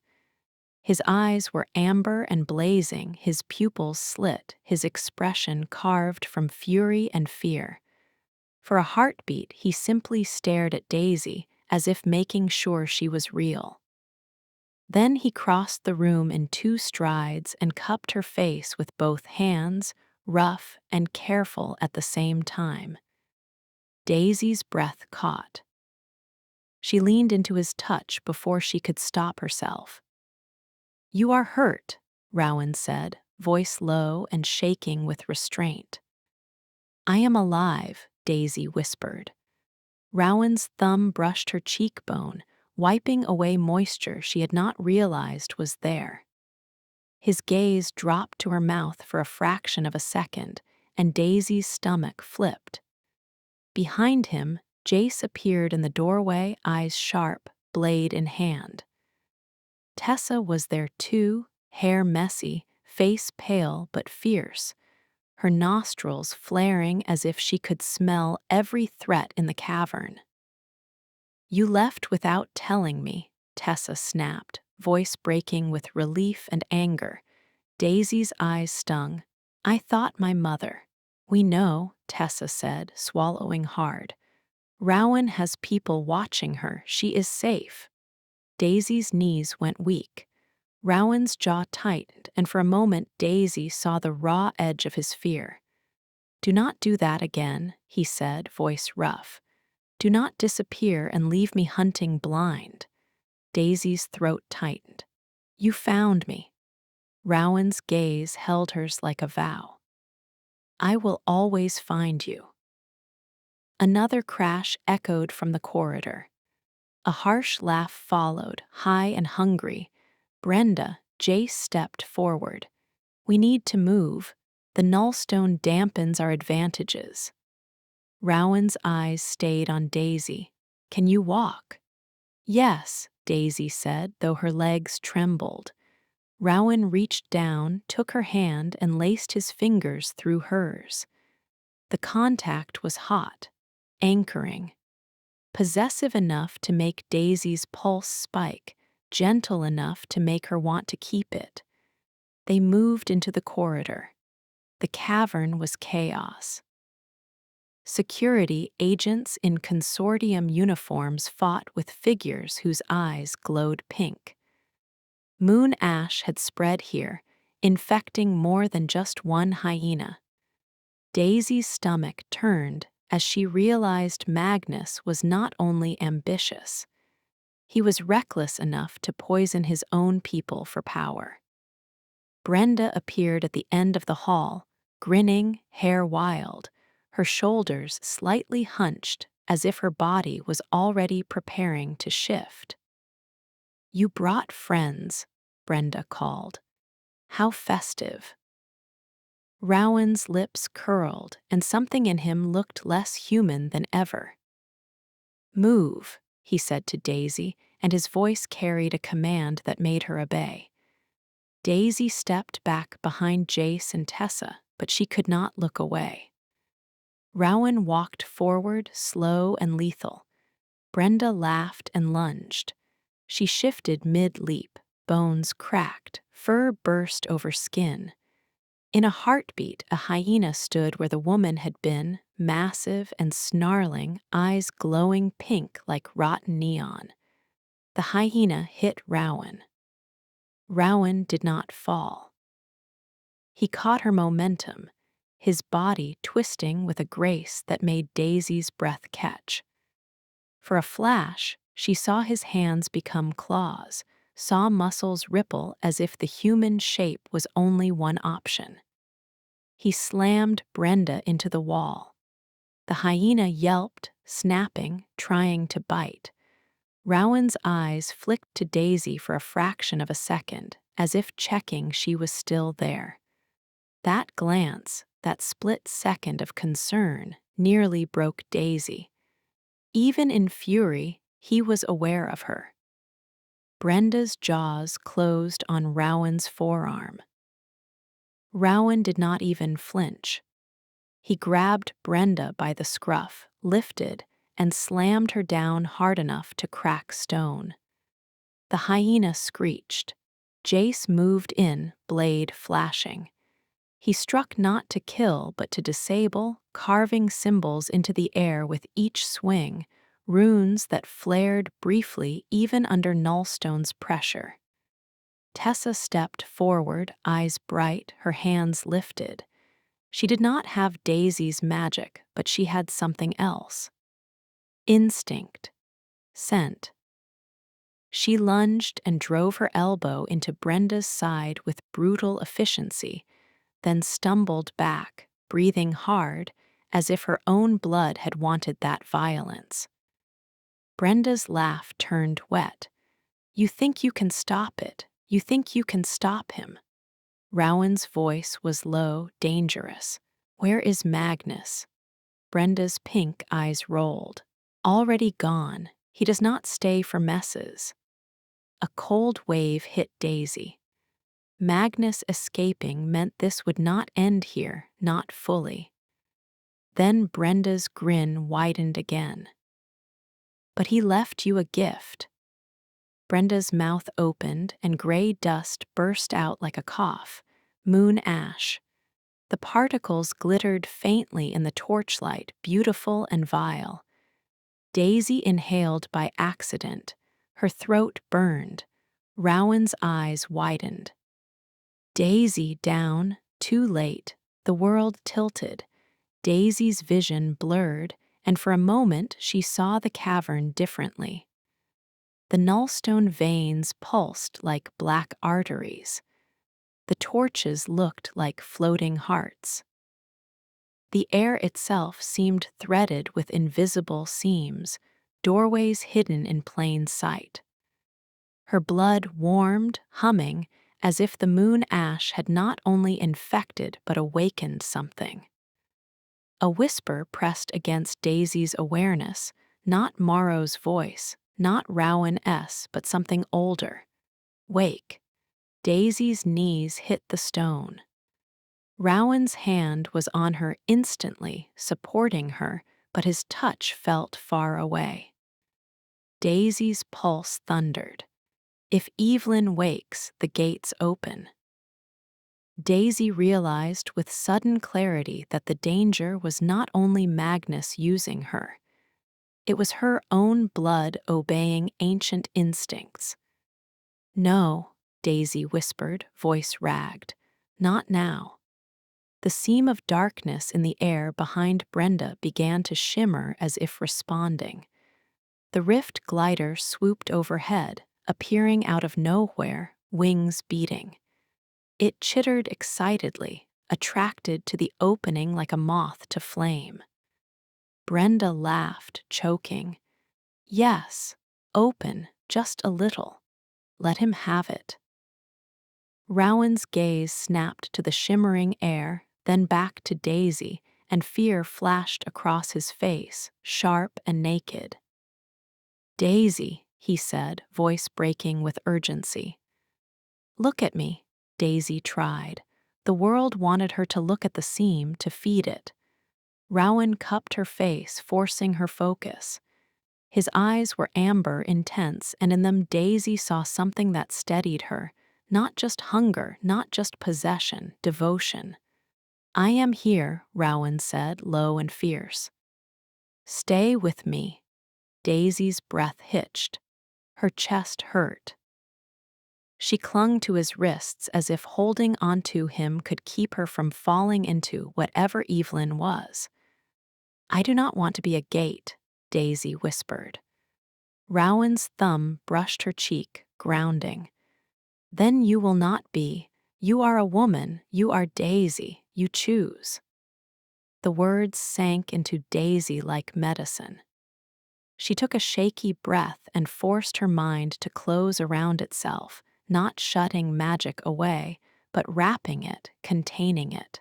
His eyes were amber and blazing, his pupils slit, his expression carved from fury and fear. For a heartbeat, he simply stared at Daisy, as if making sure she was real. Then he crossed the room in 2 strides and cupped her face with both hands, rough and careful at the same time. Daisy's breath caught. She leaned into his touch before she could stop herself. "You are hurt," Rowan said, voice low and shaking with restraint. "I am alive," Daisy whispered. Rowan's thumb brushed her cheekbone, wiping away moisture she had not realized was there. His gaze dropped to her mouth for a fraction of a second, and Daisy's stomach flipped. Behind him, Jace appeared in the doorway, eyes sharp, blade in hand. Tessa was there too, hair messy, face pale but fierce, her nostrils flaring as if she could smell every threat in the cavern. "You left without telling me," Tessa snapped, voice breaking with relief and anger. Daisy's eyes stung. "I thought my mother." "We know," Tessa said, swallowing hard. "Rowan has people watching her. She is safe." Daisy's knees went weak. Rowan's jaw tightened, and for a moment Daisy saw the raw edge of his fear. "Do not do that again," he said, voice rough. "Do not disappear and leave me hunting blind." Daisy's throat tightened. "You found me." Rowan's gaze held hers like a vow. "I will always find you." Another crash echoed from the corridor. A harsh laugh followed, high and hungry. "Brenda," Jace stepped forward. "We need to move. The nullstone dampens our advantages." Rowan's eyes stayed on Daisy. "Can you walk?" "Yes," Daisy said, though her legs trembled. Rowan reached down, took her hand, and laced his fingers through hers. The contact was hot, anchoring, possessive enough to make Daisy's pulse spike, gentle enough to make her want to keep it. They moved into the corridor. The cavern was chaos. Security agents in consortium uniforms fought with figures whose eyes glowed pink. Moon ash had spread here, infecting more than just one hyena. Daisy's stomach turned as she realized Magnus was not only ambitious. He was reckless enough to poison his own people for power. Brenda appeared at the end of the hall, grinning, hair wild, her shoulders slightly hunched as if her body was already preparing to shift. "You brought friends," Brenda called. "How festive." Rowan's lips curled, and something in him looked less human than ever. "Move," he said to Daisy, and his voice carried a command that made her obey. Daisy stepped back behind Jace and Tessa, but she could not look away. Rowan walked forward, slow and lethal. Brenda laughed and lunged. She shifted mid-leap, bones cracked, fur burst over skin. In a heartbeat, a hyena stood where the woman had been, massive and snarling, eyes glowing pink like rotten neon. The hyena hit Rowan. Rowan did not fall. He caught her momentum, his body twisting with a grace that made Daisy's breath catch. For a flash, she saw his hands become claws, saw muscles ripple as if the human shape was only one option. He slammed Brenda into the wall. The hyena yelped, snapping, trying to bite. Rowan's eyes flicked to Daisy for a fraction of a second, as if checking she was still there. That glance, that split second of concern, nearly broke Daisy. Even in fury, he was aware of her. Brenda's jaws closed on Rowan's forearm. Rowan did not even flinch. He grabbed Brenda by the scruff, lifted, and slammed her down hard enough to crack stone. The hyena screeched. Jace moved in, blade flashing. He struck not to kill but to disable, carving symbols into the air with each swing, runes that flared briefly even under Nullstone's pressure. Tessa stepped forward, eyes bright, her hands lifted. She did not have Daisy's magic, but she had something else. Instinct. Scent. She lunged and drove her elbow into Brenda's side with brutal efficiency, then stumbled back, breathing hard, as if her own blood had wanted that violence. Brenda's laugh turned wet. "You think you can stop it. You think you can stop him." Rowan's voice was low, dangerous. "Where is Magnus?" Brenda's pink eyes rolled. "Already gone. He does not stay for messes." A cold wave hit Daisy. Magnus escaping meant this would not end here, not fully. Then Brenda's grin widened again. "But he left you a gift." Brenda's mouth opened and gray dust burst out like a cough. Moon ash. The particles glittered faintly in the torchlight, beautiful and vile. Daisy inhaled by accident. Her throat burned. Rowan's eyes widened. Daisy down, too late. The world tilted. Daisy's vision blurred, and for a moment she saw the cavern differently. The Nullstone veins pulsed like black arteries. The torches looked like floating hearts. The air itself seemed threaded with invisible seams, doorways hidden in plain sight. Her blood warmed, humming, as if the moon ash had not only infected but awakened something. A whisper pressed against Daisy's awareness, not Morrow's voice, not Rowan S., but something older. "Wake." Daisy's knees hit the stone. Rowan's hand was on her instantly, supporting her, but his touch felt far away. Daisy's pulse thundered. If Evelyn wakes, the gates open. Daisy realized with sudden clarity that the danger was not only Magnus using her. It was her own blood obeying ancient instincts. "No," Daisy whispered, voice ragged. "Not now." The seam of darkness in the air behind Brenda began to shimmer as if responding. The rift glider swooped overhead, appearing out of nowhere, wings beating. It chittered excitedly, attracted to the opening like a moth to flame. Brenda laughed, choking. "Yes, open, just a little. Let him have it." Rowan's gaze snapped to the shimmering air, then back to Daisy, and fear flashed across his face, sharp and naked. "Daisy," he said, voice breaking with urgency. "Look at me," Daisy tried. The world wanted her to look at the seam, to feed it. Rowan cupped her face, forcing her focus. His eyes were amber, intense, and in them Daisy saw something that steadied her. Not just hunger, not just possession, devotion. "I am here," Rowan said, low and fierce. "Stay with me." Daisy's breath hitched. Her chest hurt. She clung to his wrists as if holding onto him could keep her from falling into whatever Evelyn was. "I do not want to be a gate," Daisy whispered. Rowan's thumb brushed her cheek, grounding. "Then you will not be. You are a woman, you are Daisy, you choose." The words sank into Daisy like medicine. She took a shaky breath and forced her mind to close around itself, not shutting magic away, but wrapping it, containing it.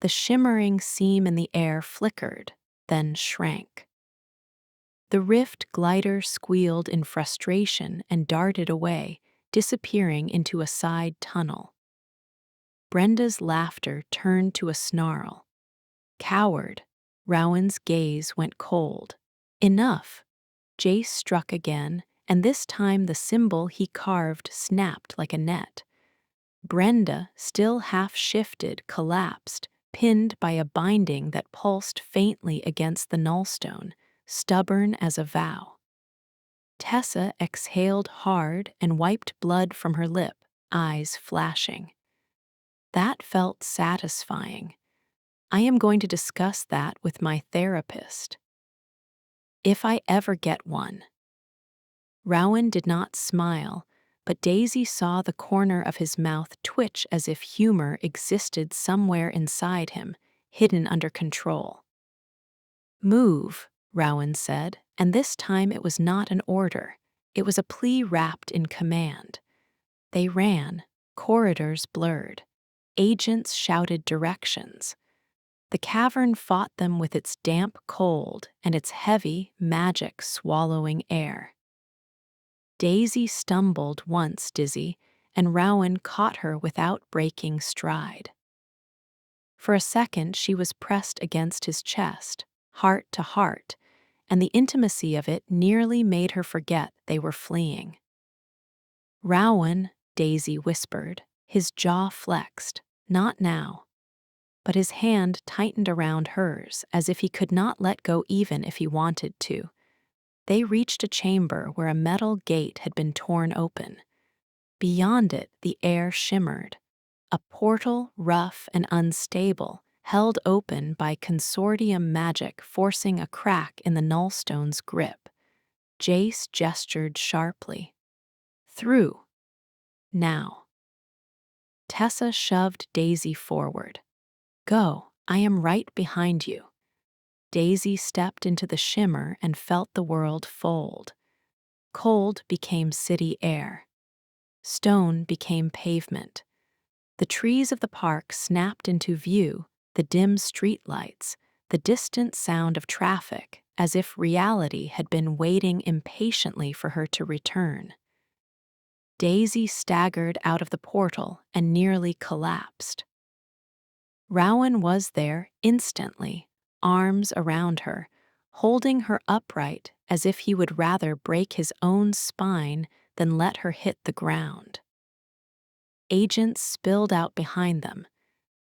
The shimmering seam in the air flickered, then shrank. The rift glider squealed in frustration and darted away, disappearing into a side tunnel. Brenda's laughter turned to a snarl. Coward! Rowan's gaze went cold. Enough! Jace struck again, and this time the symbol he carved snapped like a net. Brenda, still half-shifted, collapsed, pinned by a binding that pulsed faintly against the nullstone, stubborn as a vow. Tessa exhaled hard and wiped blood from her lip, eyes flashing. That felt satisfying. I am going to discuss that with my therapist. If I ever get one. Rowan did not smile, but Daisy saw the corner of his mouth twitch as if humor existed somewhere inside him, hidden under control. Move, Rowan said, and this time it was not an order. It was a plea wrapped in command. They ran, corridors blurred. Agents shouted directions. The cavern fought them with its damp cold and its heavy, magic swallowing air. Daisy stumbled once dizzy, and Rowan caught her without breaking stride. For a second she was pressed against his chest, heart to heart, and the intimacy of it nearly made her forget they were fleeing. Rowan, Daisy whispered, his jaw flexed. Not now. But his hand tightened around hers as if he could not let go even if he wanted to. They reached a chamber where a metal gate had been torn open. Beyond it, the air shimmered. A portal, rough and unstable, held open by consortium magic forcing a crack in the nullstone's grip. Jace gestured sharply. Through. Now. Tessa shoved Daisy forward. Go, I am right behind you. Daisy stepped into the shimmer and felt the world fold. Cold became city air. Stone became pavement. The trees of the park snapped into view, the dim streetlights, the distant sound of traffic, as if reality had been waiting impatiently for her to return. Daisy staggered out of the portal and nearly collapsed. Rowan was there instantly, arms around her, holding her upright as if he would rather break his own spine than let her hit the ground. Agents spilled out behind them.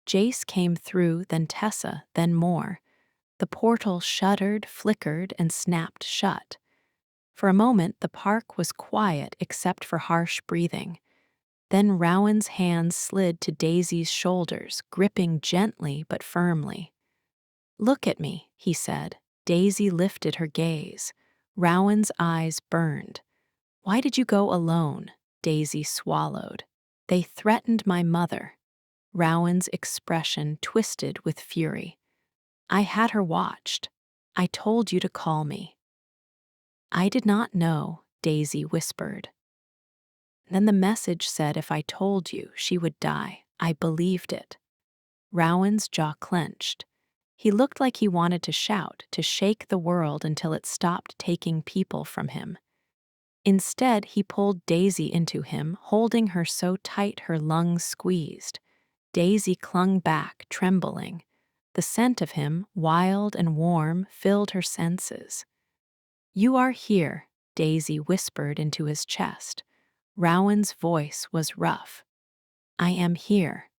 Jace came through, then Tessa, then more. The portal shuddered, flickered, and snapped shut. For a moment, the park was quiet except for harsh breathing. Then Rowan's hands slid to Daisy's shoulders, gripping gently but firmly. Look at me, he said. Daisy lifted her gaze. Rowan's eyes burned. Why did you go alone? Daisy swallowed. They threatened my mother. Rowan's expression twisted with fury. I had her watched. I told you to call me. I did not know, Daisy whispered. Then the message said if I told you, she would die. I believed it. Rowan's jaw clenched. He looked like he wanted to shout, to shake the world until it stopped taking people from him. Instead, he pulled Daisy into him, holding her so tight her lungs squeezed. Daisy clung back, trembling. The scent of him, wild and warm, filled her senses. You are here, Daisy whispered into his chest. Rowan's voice was rough. I am here.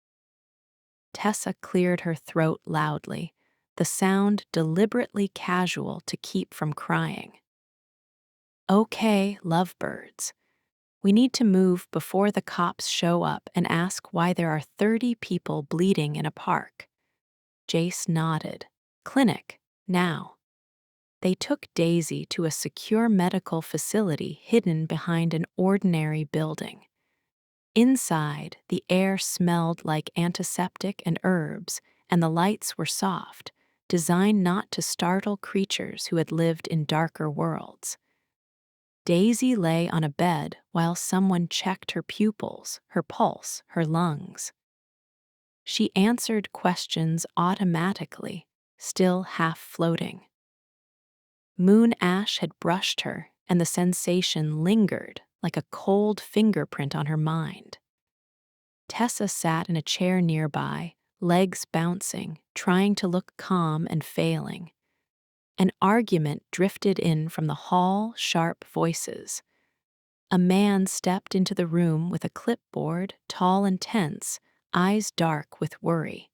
Tessa cleared her throat loudly, the sound deliberately casual to keep from crying. Okay, lovebirds. We need to move before the cops show up and ask why there are 30 people bleeding in a park. Jace nodded. Clinic, now. They took Daisy to a secure medical facility hidden behind an ordinary building. Inside, the air smelled like antiseptic and herbs, and the lights were soft, designed not to startle creatures who had lived in darker worlds. Daisy lay on a bed while someone checked her pupils, her pulse, her lungs. She answered questions automatically, still half floating. Moon ash had brushed her, and the sensation lingered like a cold fingerprint on her mind. Tessa sat in a chair nearby, legs bouncing, trying to look calm and failing. An argument drifted in from the hall, sharp voices. A man stepped into the room with a clipboard, tall and tense, eyes dark with worry.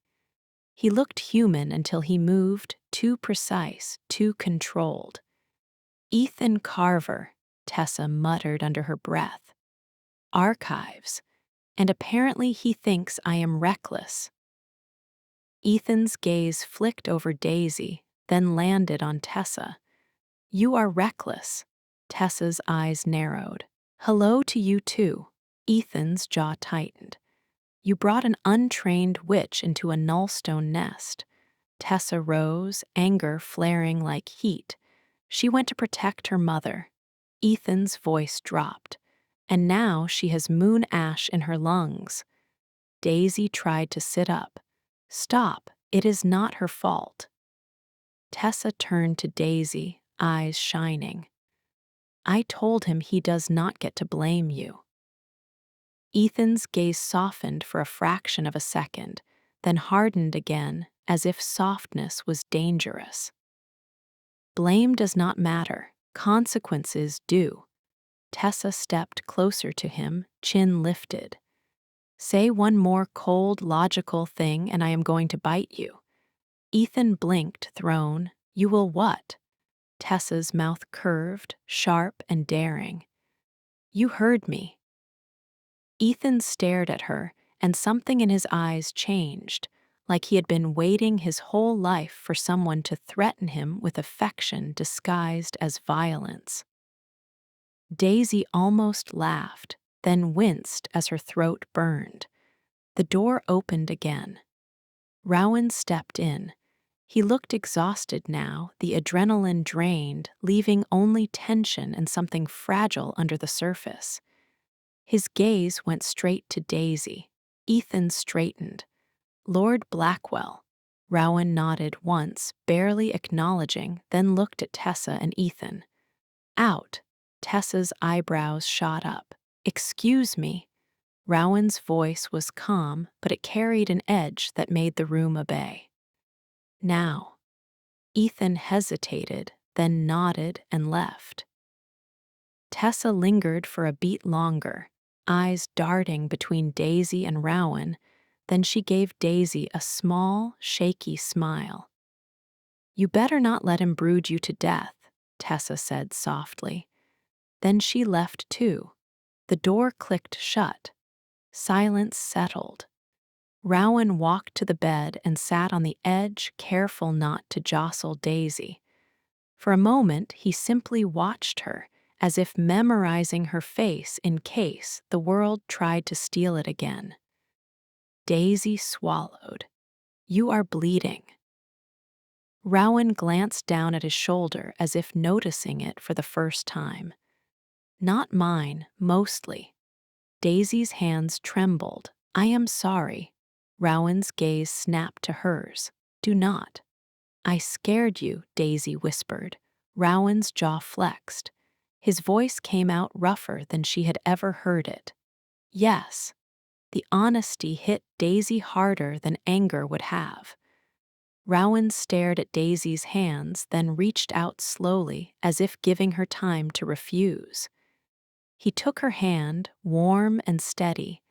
He looked human until he moved, too precise, too controlled. Ethan Carver, Tessa muttered under her breath. Archives. And apparently he thinks I am reckless. Ethan's gaze flicked over Daisy, then landed on Tessa. You are reckless. Tessa's eyes narrowed. Hello to you too. Ethan's jaw tightened. You brought an untrained witch into a nullstone nest. Tessa rose, anger flaring like heat. She went to protect her mother. Ethan's voice dropped. And now she has moon ash in her lungs. Daisy tried to sit up. Stop, it is not her fault. Tessa turned to Daisy, eyes shining. I told him he does not get to blame you. Ethan's gaze softened for a fraction of a second, then hardened again, as if softness was dangerous. Blame does not matter, consequences do. Tessa stepped closer to him, chin lifted. Say one more cold, logical thing and I am going to bite you. Ethan blinked, thrown. You will what? Tessa's mouth curved, sharp and daring. You heard me. Ethan stared at her, and something in his eyes changed, like he had been waiting his whole life for someone to threaten him with affection disguised as violence. Daisy almost laughed, then winced as her throat burned. The door opened again. Rowan stepped in. He looked exhausted now, the adrenaline drained, leaving only tension and something fragile under the surface. His gaze went straight to Daisy. Ethan straightened. Lord Blackwell. Rowan nodded once, barely acknowledging, then looked at Tessa and Ethan. Out. Tessa's eyebrows shot up. Excuse me. Rowan's voice was calm, but it carried an edge that made the room obey. Now. Ethan hesitated, then nodded and left. Tessa lingered for a beat longer, eyes darting between Daisy and Rowan, then she gave Daisy a small, shaky smile. You better not let him brood you to death, Tessa said softly. Then she left too. The door clicked shut. Silence settled. Rowan walked to the bed and sat on the edge, careful not to jostle Daisy. For a moment, he simply watched her, as if memorizing her face in case the world tried to steal it again. Daisy swallowed. You are bleeding. Rowan glanced down at his shoulder as if noticing it for the first time. Not mine, mostly. Daisy's hands trembled. I am sorry. Rowan's gaze snapped to hers. Do not. I scared you, Daisy whispered. Rowan's jaw flexed. His voice came out rougher than she had ever heard it. Yes. The honesty hit Daisy harder than anger would have. Rowan stared at Daisy's hands, then reached out slowly, as if giving her time to refuse. He took her hand, warm and steady.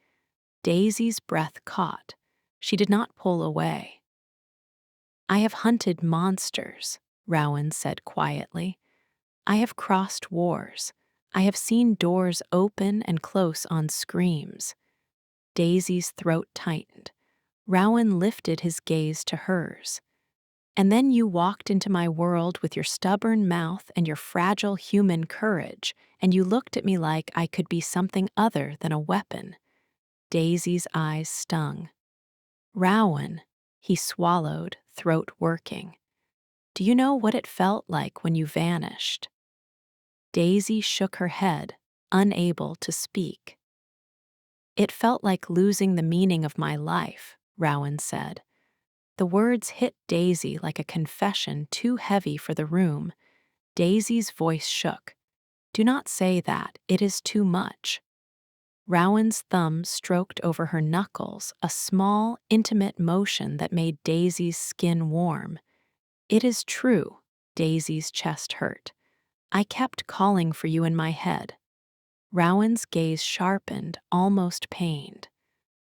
Daisy's breath caught. She did not pull away. I have hunted monsters, Rowan said quietly. I have crossed wars. I have seen doors open and close on screams. Daisy's throat tightened. Rowan lifted his gaze to hers. And then you walked into my world with your stubborn mouth and your fragile human courage, and you looked at me like I could be something other than a weapon. Daisy's eyes stung. Rowan, he swallowed, throat working. Do you know what it felt like when you vanished? Daisy shook her head, unable to speak. It felt like losing the meaning of my life, Rowan said. The words hit Daisy like a confession too heavy for the room. Daisy's voice shook. Do not say that, it is too much. Rowan's thumb stroked over her knuckles, a small, intimate motion that made Daisy's skin warm. It is true. Daisy's chest hurt. I kept calling for you in my head. Rowan's gaze sharpened, almost pained.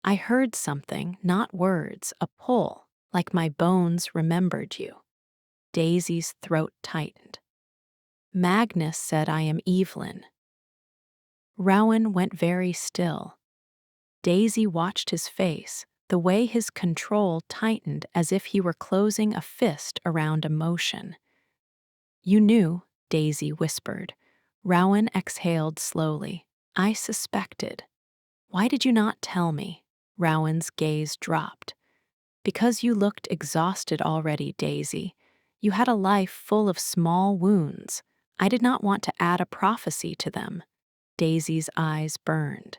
I heard something, not words, a pull, like my bones remembered you. Daisy's throat tightened. Magnus said I am Evelyn. Rowan went very still. Daisy watched his face, the way his control tightened as if he were closing a fist around emotion. You knew, Daisy whispered. Rowan exhaled slowly. I suspected. Why did you not tell me? Rowan's gaze dropped. Because you looked exhausted already, Daisy. You had a life full of small wounds. I did not want to add a prophecy to them. Daisy's eyes burned.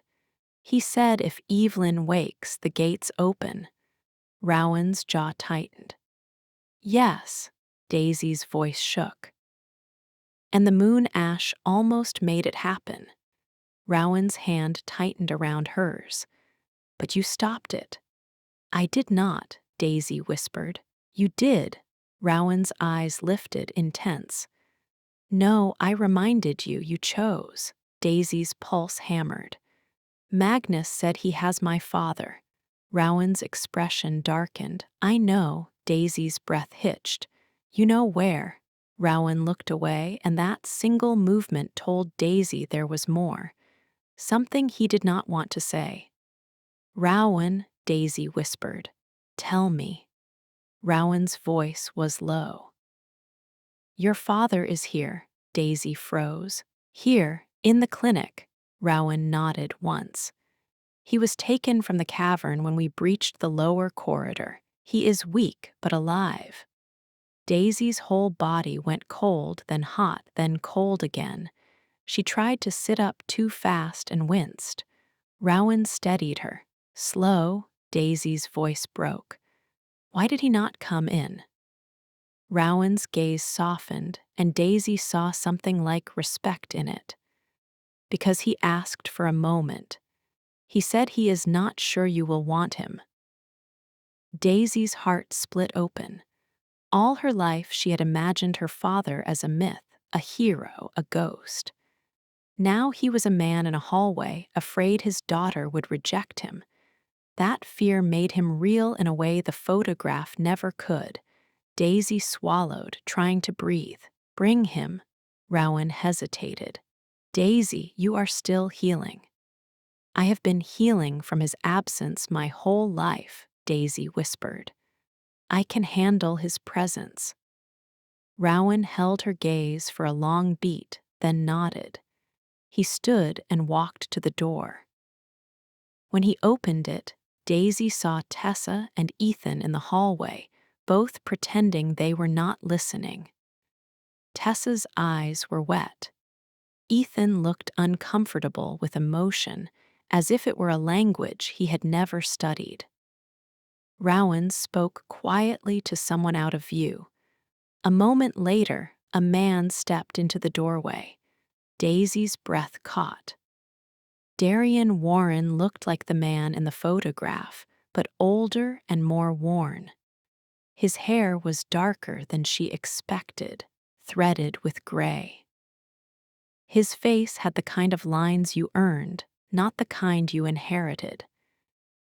He said if Evelyn wakes, the gates open. Rowan's jaw tightened. Yes, Daisy's voice shook. And the moon ash almost made it happen. Rowan's hand tightened around hers. But you stopped it. I did not, Daisy whispered. You did. Rowan's eyes lifted, intense. No, I reminded you, you chose. Daisy's pulse hammered. Magnus said he has my father. Rowan's expression darkened. I know, Daisy's breath hitched. You know where? Rowan looked away, and that single movement told Daisy there was more. Something he did not want to say. Rowan, Daisy whispered. Tell me. Rowan's voice was low. Your father is here, Daisy froze. Here, in the clinic. Rowan nodded once. He was taken from the cavern when we breached the lower corridor. He is weak, but alive. Daisy's whole body went cold, then hot, then cold again. She tried to sit up too fast and winced. Rowan steadied her. Slow, Daisy's voice broke. Why did he not come in? Rowan's gaze softened, and Daisy saw something like respect in it. Because he asked for a moment. He said he is not sure you will want him. Daisy's heart split open. All her life she had imagined her father as a myth, a hero, a ghost. Now he was a man in a hallway, afraid his daughter would reject him. That fear made him real in a way the photograph never could. Daisy swallowed, trying to breathe. Bring him. Rowan hesitated. Daisy, you are still healing. I have been healing from his absence my whole life, Daisy whispered. I can handle his presence. Rowan held her gaze for a long beat, then nodded. He stood and walked to the door. When he opened it, Daisy saw Tessa and Ethan in the hallway, both pretending they were not listening. Tessa's eyes were wet. Ethan looked uncomfortable with emotion, as if it were a language he had never studied. Rowan spoke quietly to someone out of view. A moment later, a man stepped into the doorway. Daisy's breath caught. Darian Warren looked like the man in the photograph, but older and more worn. His hair was darker than she expected, threaded with gray. His face had the kind of lines you earned, not the kind you inherited.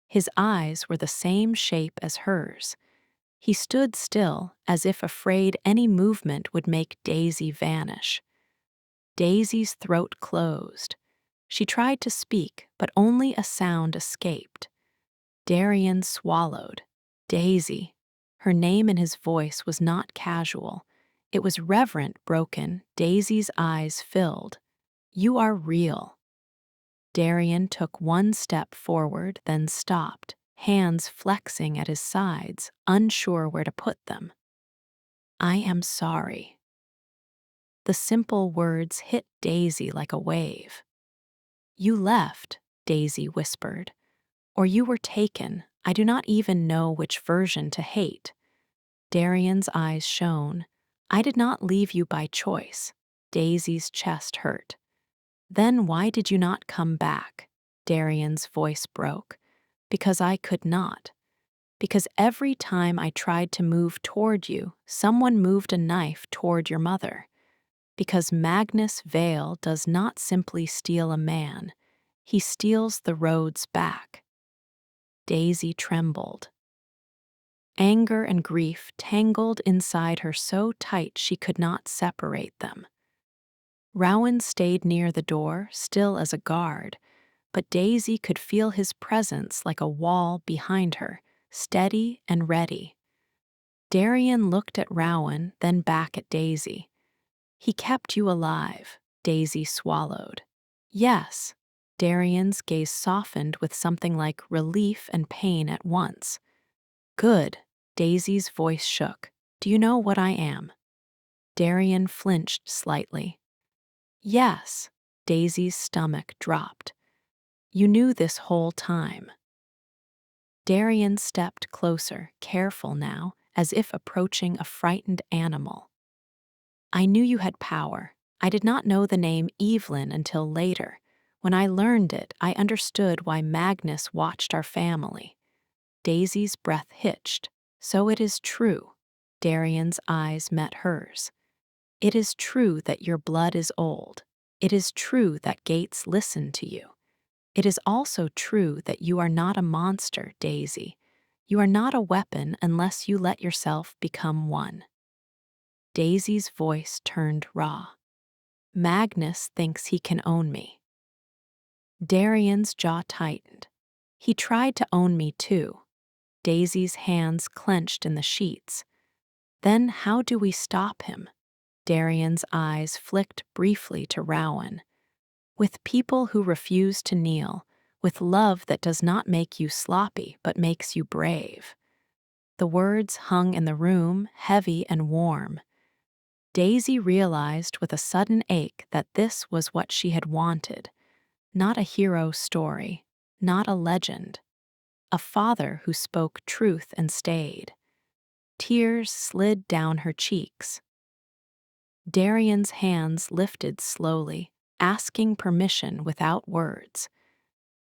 His eyes were the same shape as hers. He stood still, as if afraid any movement would make Daisy vanish. Daisy's throat closed. She tried to speak, but only a sound escaped. Darian swallowed. Daisy. Her name in his voice was not casual. It was reverent, broken. Daisy's eyes filled. You are real. Darian took one step forward, then stopped, hands flexing at his sides, unsure where to put them. I am sorry. The simple words hit Daisy like a wave. You left, Daisy whispered. Or you were taken. I do not even know which version to hate. Darian's eyes shone. I did not leave you by choice. Daisy's chest hurt. Then why did you not come back? Darian's voice broke. Because I could not. Because every time I tried to move toward you, someone moved a knife toward your mother. Because Magnus Vale does not simply steal a man, he steals the roads back. Daisy trembled. Anger and grief tangled inside her so tight she could not separate them. Rowan stayed near the door, still as a guard, but Daisy could feel his presence like a wall behind her, steady and ready. Darian looked at Rowan, then back at Daisy. He kept you alive, Daisy swallowed. Yes. Darian's gaze softened with something like relief and pain at once. Good. Daisy's voice shook. Do you know what I am? Darian flinched slightly. Yes. Daisy's stomach dropped. You knew this whole time. Darian stepped closer, careful now, as if approaching a frightened animal. I knew you had power. I did not know the name Evelyn until later. When I learned it, I understood why Magnus watched our family. Daisy's breath hitched. So it is true. Darian's eyes met hers. It is true that your blood is old. It is true that gates listen to you. It is also true that you are not a monster, Daisy. You are not a weapon unless you let yourself become one. Daisy's voice turned raw. Magnus thinks he can own me. Darian's jaw tightened. He tried to own me too. Daisy's hands clenched in the sheets. Then how do we stop him? Darian's eyes flicked briefly to Rowan. With people who refuse to kneel, with love that does not make you sloppy but makes you brave. The words hung in the room, heavy and warm. Daisy realized with a sudden ache that this was what she had wanted. Not a hero story, not a legend. A father who spoke truth and stayed. Tears slid down her cheeks. Darian's hands lifted slowly, asking permission without words.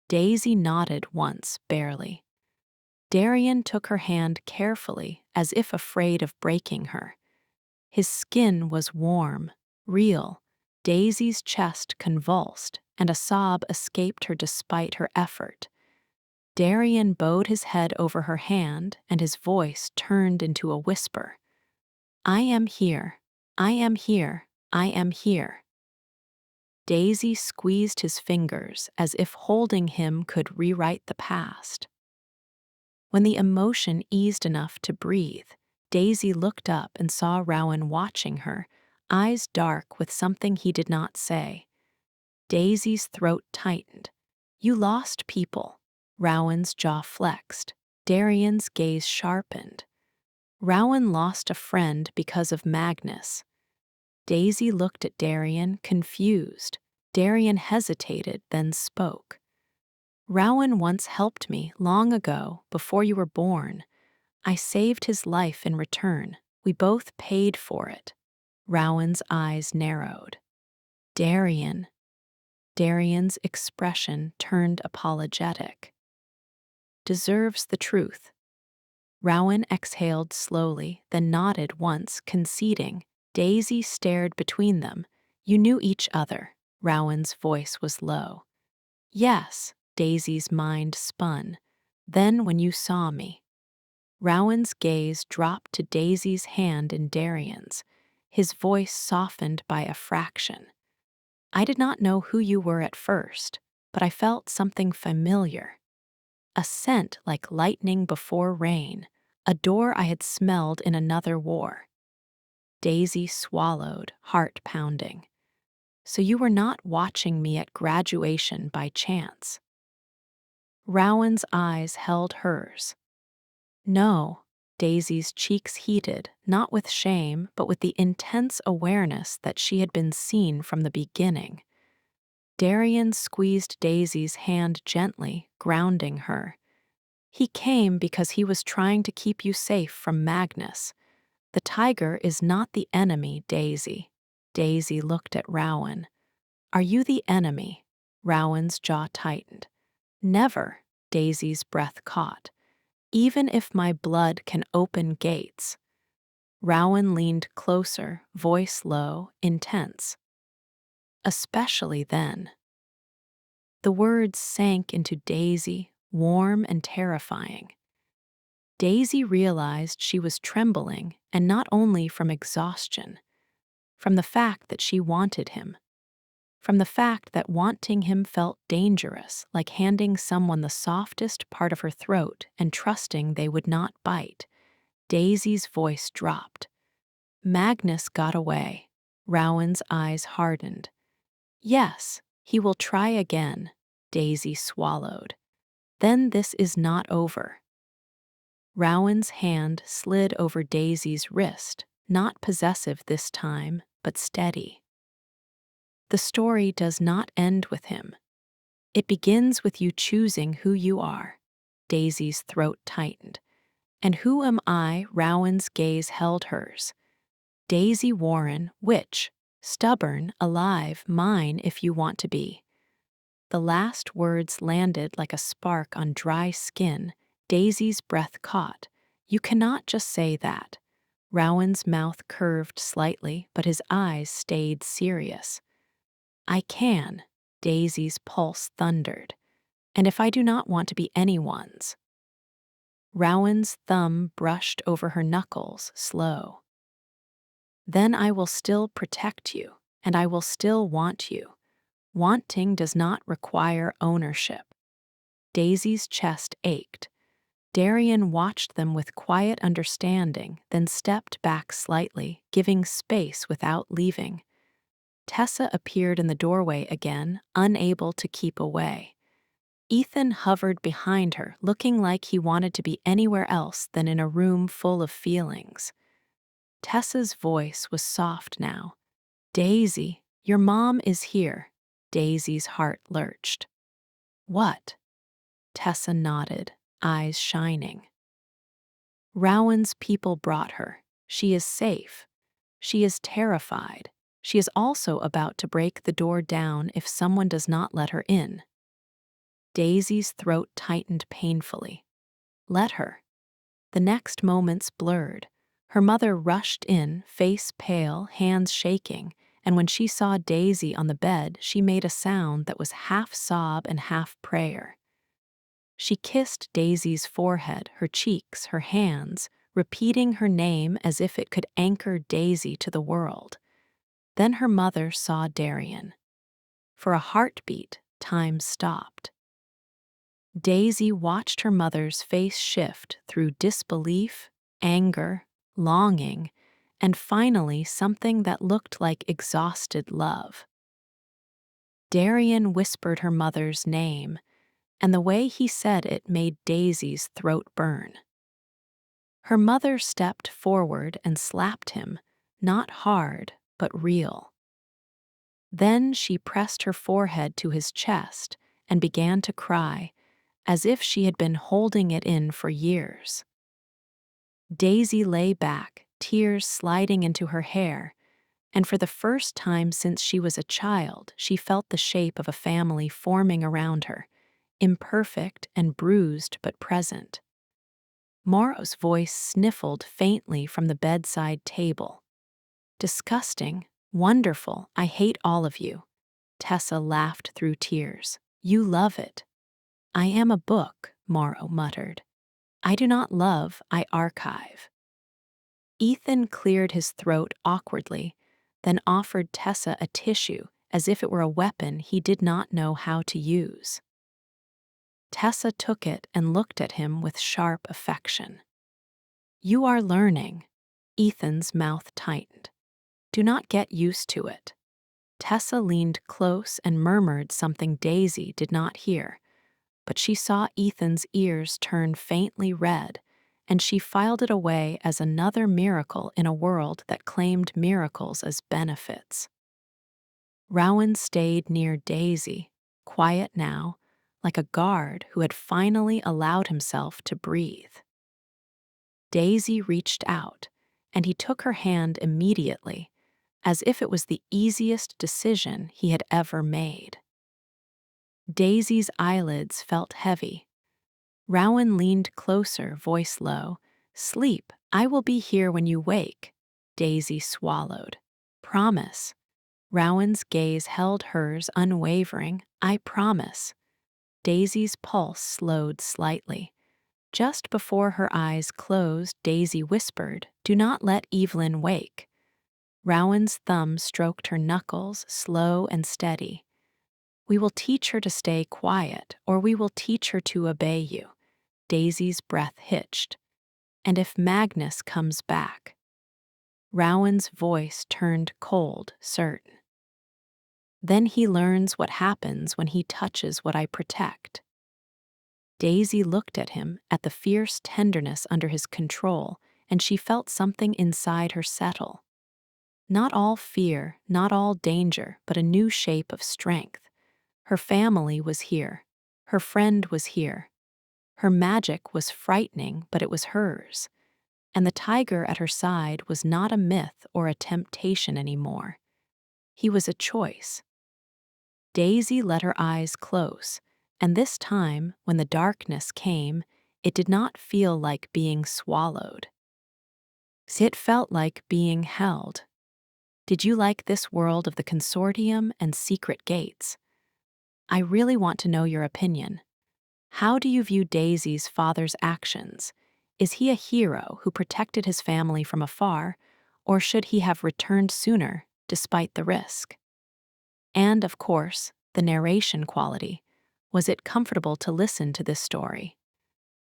Daisy nodded once, barely. Darian took her hand carefully, as if afraid of breaking her. His skin was warm, real. Daisy's chest convulsed, and a sob escaped her despite her effort. Darian bowed his head over her hand, and his voice turned into a whisper. I am here. I am here. I am here. Daisy squeezed his fingers as if holding him could rewrite the past. When the emotion eased enough to breathe, Daisy looked up and saw Rowan watching her, eyes dark with something he did not say. Daisy's throat tightened. You lost people. Rowan's jaw flexed. Darian's gaze sharpened. Rowan lost a friend because of Magnus. Daisy looked at Darian, confused. Darian hesitated, then spoke. Rowan once helped me, long ago, before you were born. I saved his life in return. We both paid for it. Rowan's eyes narrowed. Darian. Darian's expression turned apologetic. Deserves the truth. Rowan exhaled slowly, then nodded once, conceding. Daisy stared between them. You knew each other. Rowan's voice was low. Yes, Daisy's mind spun. Then when you saw me. Rowan's gaze dropped to Daisy's hand in Darian's. His voice softened by a fraction. I did not know who you were at first, but I felt something familiar. A scent like lightning before rain, a door I had smelled in another war. Daisy swallowed, heart pounding. So you were not watching me at graduation by chance. Rowan's eyes held hers. No, Daisy's cheeks heated, not with shame, but with the intense awareness that she had been seen from the beginning. Darian squeezed Daisy's hand gently, grounding her. He came because he was trying to keep you safe from Magnus. The tiger is not the enemy, Daisy. Daisy looked at Rowan. Are you the enemy? Rowan's jaw tightened. Never, Daisy's breath caught. Even if my blood can open gates. Rowan leaned closer, voice low, intense. Especially then. The words sank into Daisy, warm and terrifying. Daisy realized she was trembling, and not only from exhaustion, from the fact that she wanted him, from the fact that wanting him felt dangerous, like handing someone the softest part of her throat and trusting they would not bite. Daisy's voice dropped. Magnus got away. Rowan's eyes hardened. Yes, he will try again, Daisy swallowed. Then this is not over. Rowan's hand slid over Daisy's wrist, not possessive this time, but steady. The story does not end with him. It begins with you choosing who you are. Daisy's throat tightened. And who am I? Rowan's gaze held hers. Daisy Warren, witch, stubborn, alive, mine if you want to be. The last words landed like a spark on dry skin. Daisy's breath caught. You cannot just say that. Rowan's mouth curved slightly, but his eyes stayed serious. I can, Daisy's pulse thundered. And if I do not want to be anyone's? Rowan's thumb brushed over her knuckles, slow. Then I will still protect you, and I will still want you. Wanting does not require ownership. Daisy's chest ached. Darian watched them with quiet understanding, then stepped back slightly, giving space without leaving. Tessa appeared in the doorway again, unable to keep away. Ethan hovered behind her, looking like he wanted to be anywhere else than in a room full of feelings. Tessa's voice was soft now. Daisy, your mom is here. Daisy's heart lurched. What? Tessa nodded, eyes shining. Rowan's people brought her. She is safe. She is terrified. She is also about to break the door down if someone does not let her in. Daisy's throat tightened painfully. Let her. The next moments blurred. Her mother rushed in, face pale, hands shaking, and when she saw Daisy on the bed, she made a sound that was half sob and half prayer. She kissed Daisy's forehead, her cheeks, her hands, repeating her name as if it could anchor Daisy to the world. Then her mother saw Darian. For a heartbeat, time stopped. Daisy watched her mother's face shift through disbelief, anger, longing, and finally something that looked like exhausted love. Darian whispered her mother's name, and the way he said it made Daisy's throat burn. Her mother stepped forward and slapped him, not hard, but real. Then she pressed her forehead to his chest and began to cry, as if she had been holding it in for years. Daisy lay back, tears sliding into her hair, and for the first time since she was a child, she felt the shape of a family forming around her, imperfect and bruised but present. Morrow's voice sniffled faintly from the bedside table. Disgusting, wonderful, I hate all of you. Tessa laughed through tears. You love it. I am a book, Morrow muttered. I do not love, I archive. Ethan cleared his throat awkwardly, then offered Tessa a tissue as if it were a weapon he did not know how to use. Tessa took it and looked at him with sharp affection. You are learning. Ethan's mouth tightened. Do not get used to it. Tessa leaned close and murmured something Daisy did not hear, but she saw Ethan's ears turn faintly red, and she filed it away as another miracle in a world that claimed miracles as benefits. Rowan stayed near Daisy, quiet now, like a guard who had finally allowed himself to breathe. Daisy reached out, and he took her hand immediately, as if it was the easiest decision he had ever made. Daisy's eyelids felt heavy. Rowan leaned closer, voice low. "Sleep, I will be here when you wake." Daisy swallowed. "Promise." Rowan's gaze held hers unwavering. "I promise." Daisy's pulse slowed slightly. Just before her eyes closed, Daisy whispered, "Do not let Evelyn wake." Rowan's thumb stroked her knuckles, slow and steady. "We will teach her to stay quiet, or we will teach her to obey you." Daisy's breath hitched. "And if Magnus comes back?" Rowan's voice turned cold, certain. "Then he learns what happens when he touches what I protect." Daisy looked at him, at the fierce tenderness under his control, and she felt something inside her settle. Not all fear, not all danger, but a new shape of strength. Her family was here. Her friend was here. Her magic was frightening, but it was hers. And the tiger at her side was not a myth or a temptation anymore. He was a choice. Daisy let her eyes close, and this time, when the darkness came, it did not feel like being swallowed. It felt like being held. Did you like this world of the consortium and secret gates? I really want to know your opinion. How do you view Daisy's father's actions? Is he a hero who protected his family from afar, or should he have returned sooner, despite the risk? And, of course, the narration quality. Was it comfortable to listen to this story?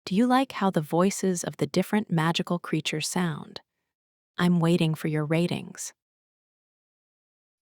Do you like how the voices of the different magical creatures sound? I'm waiting for your ratings.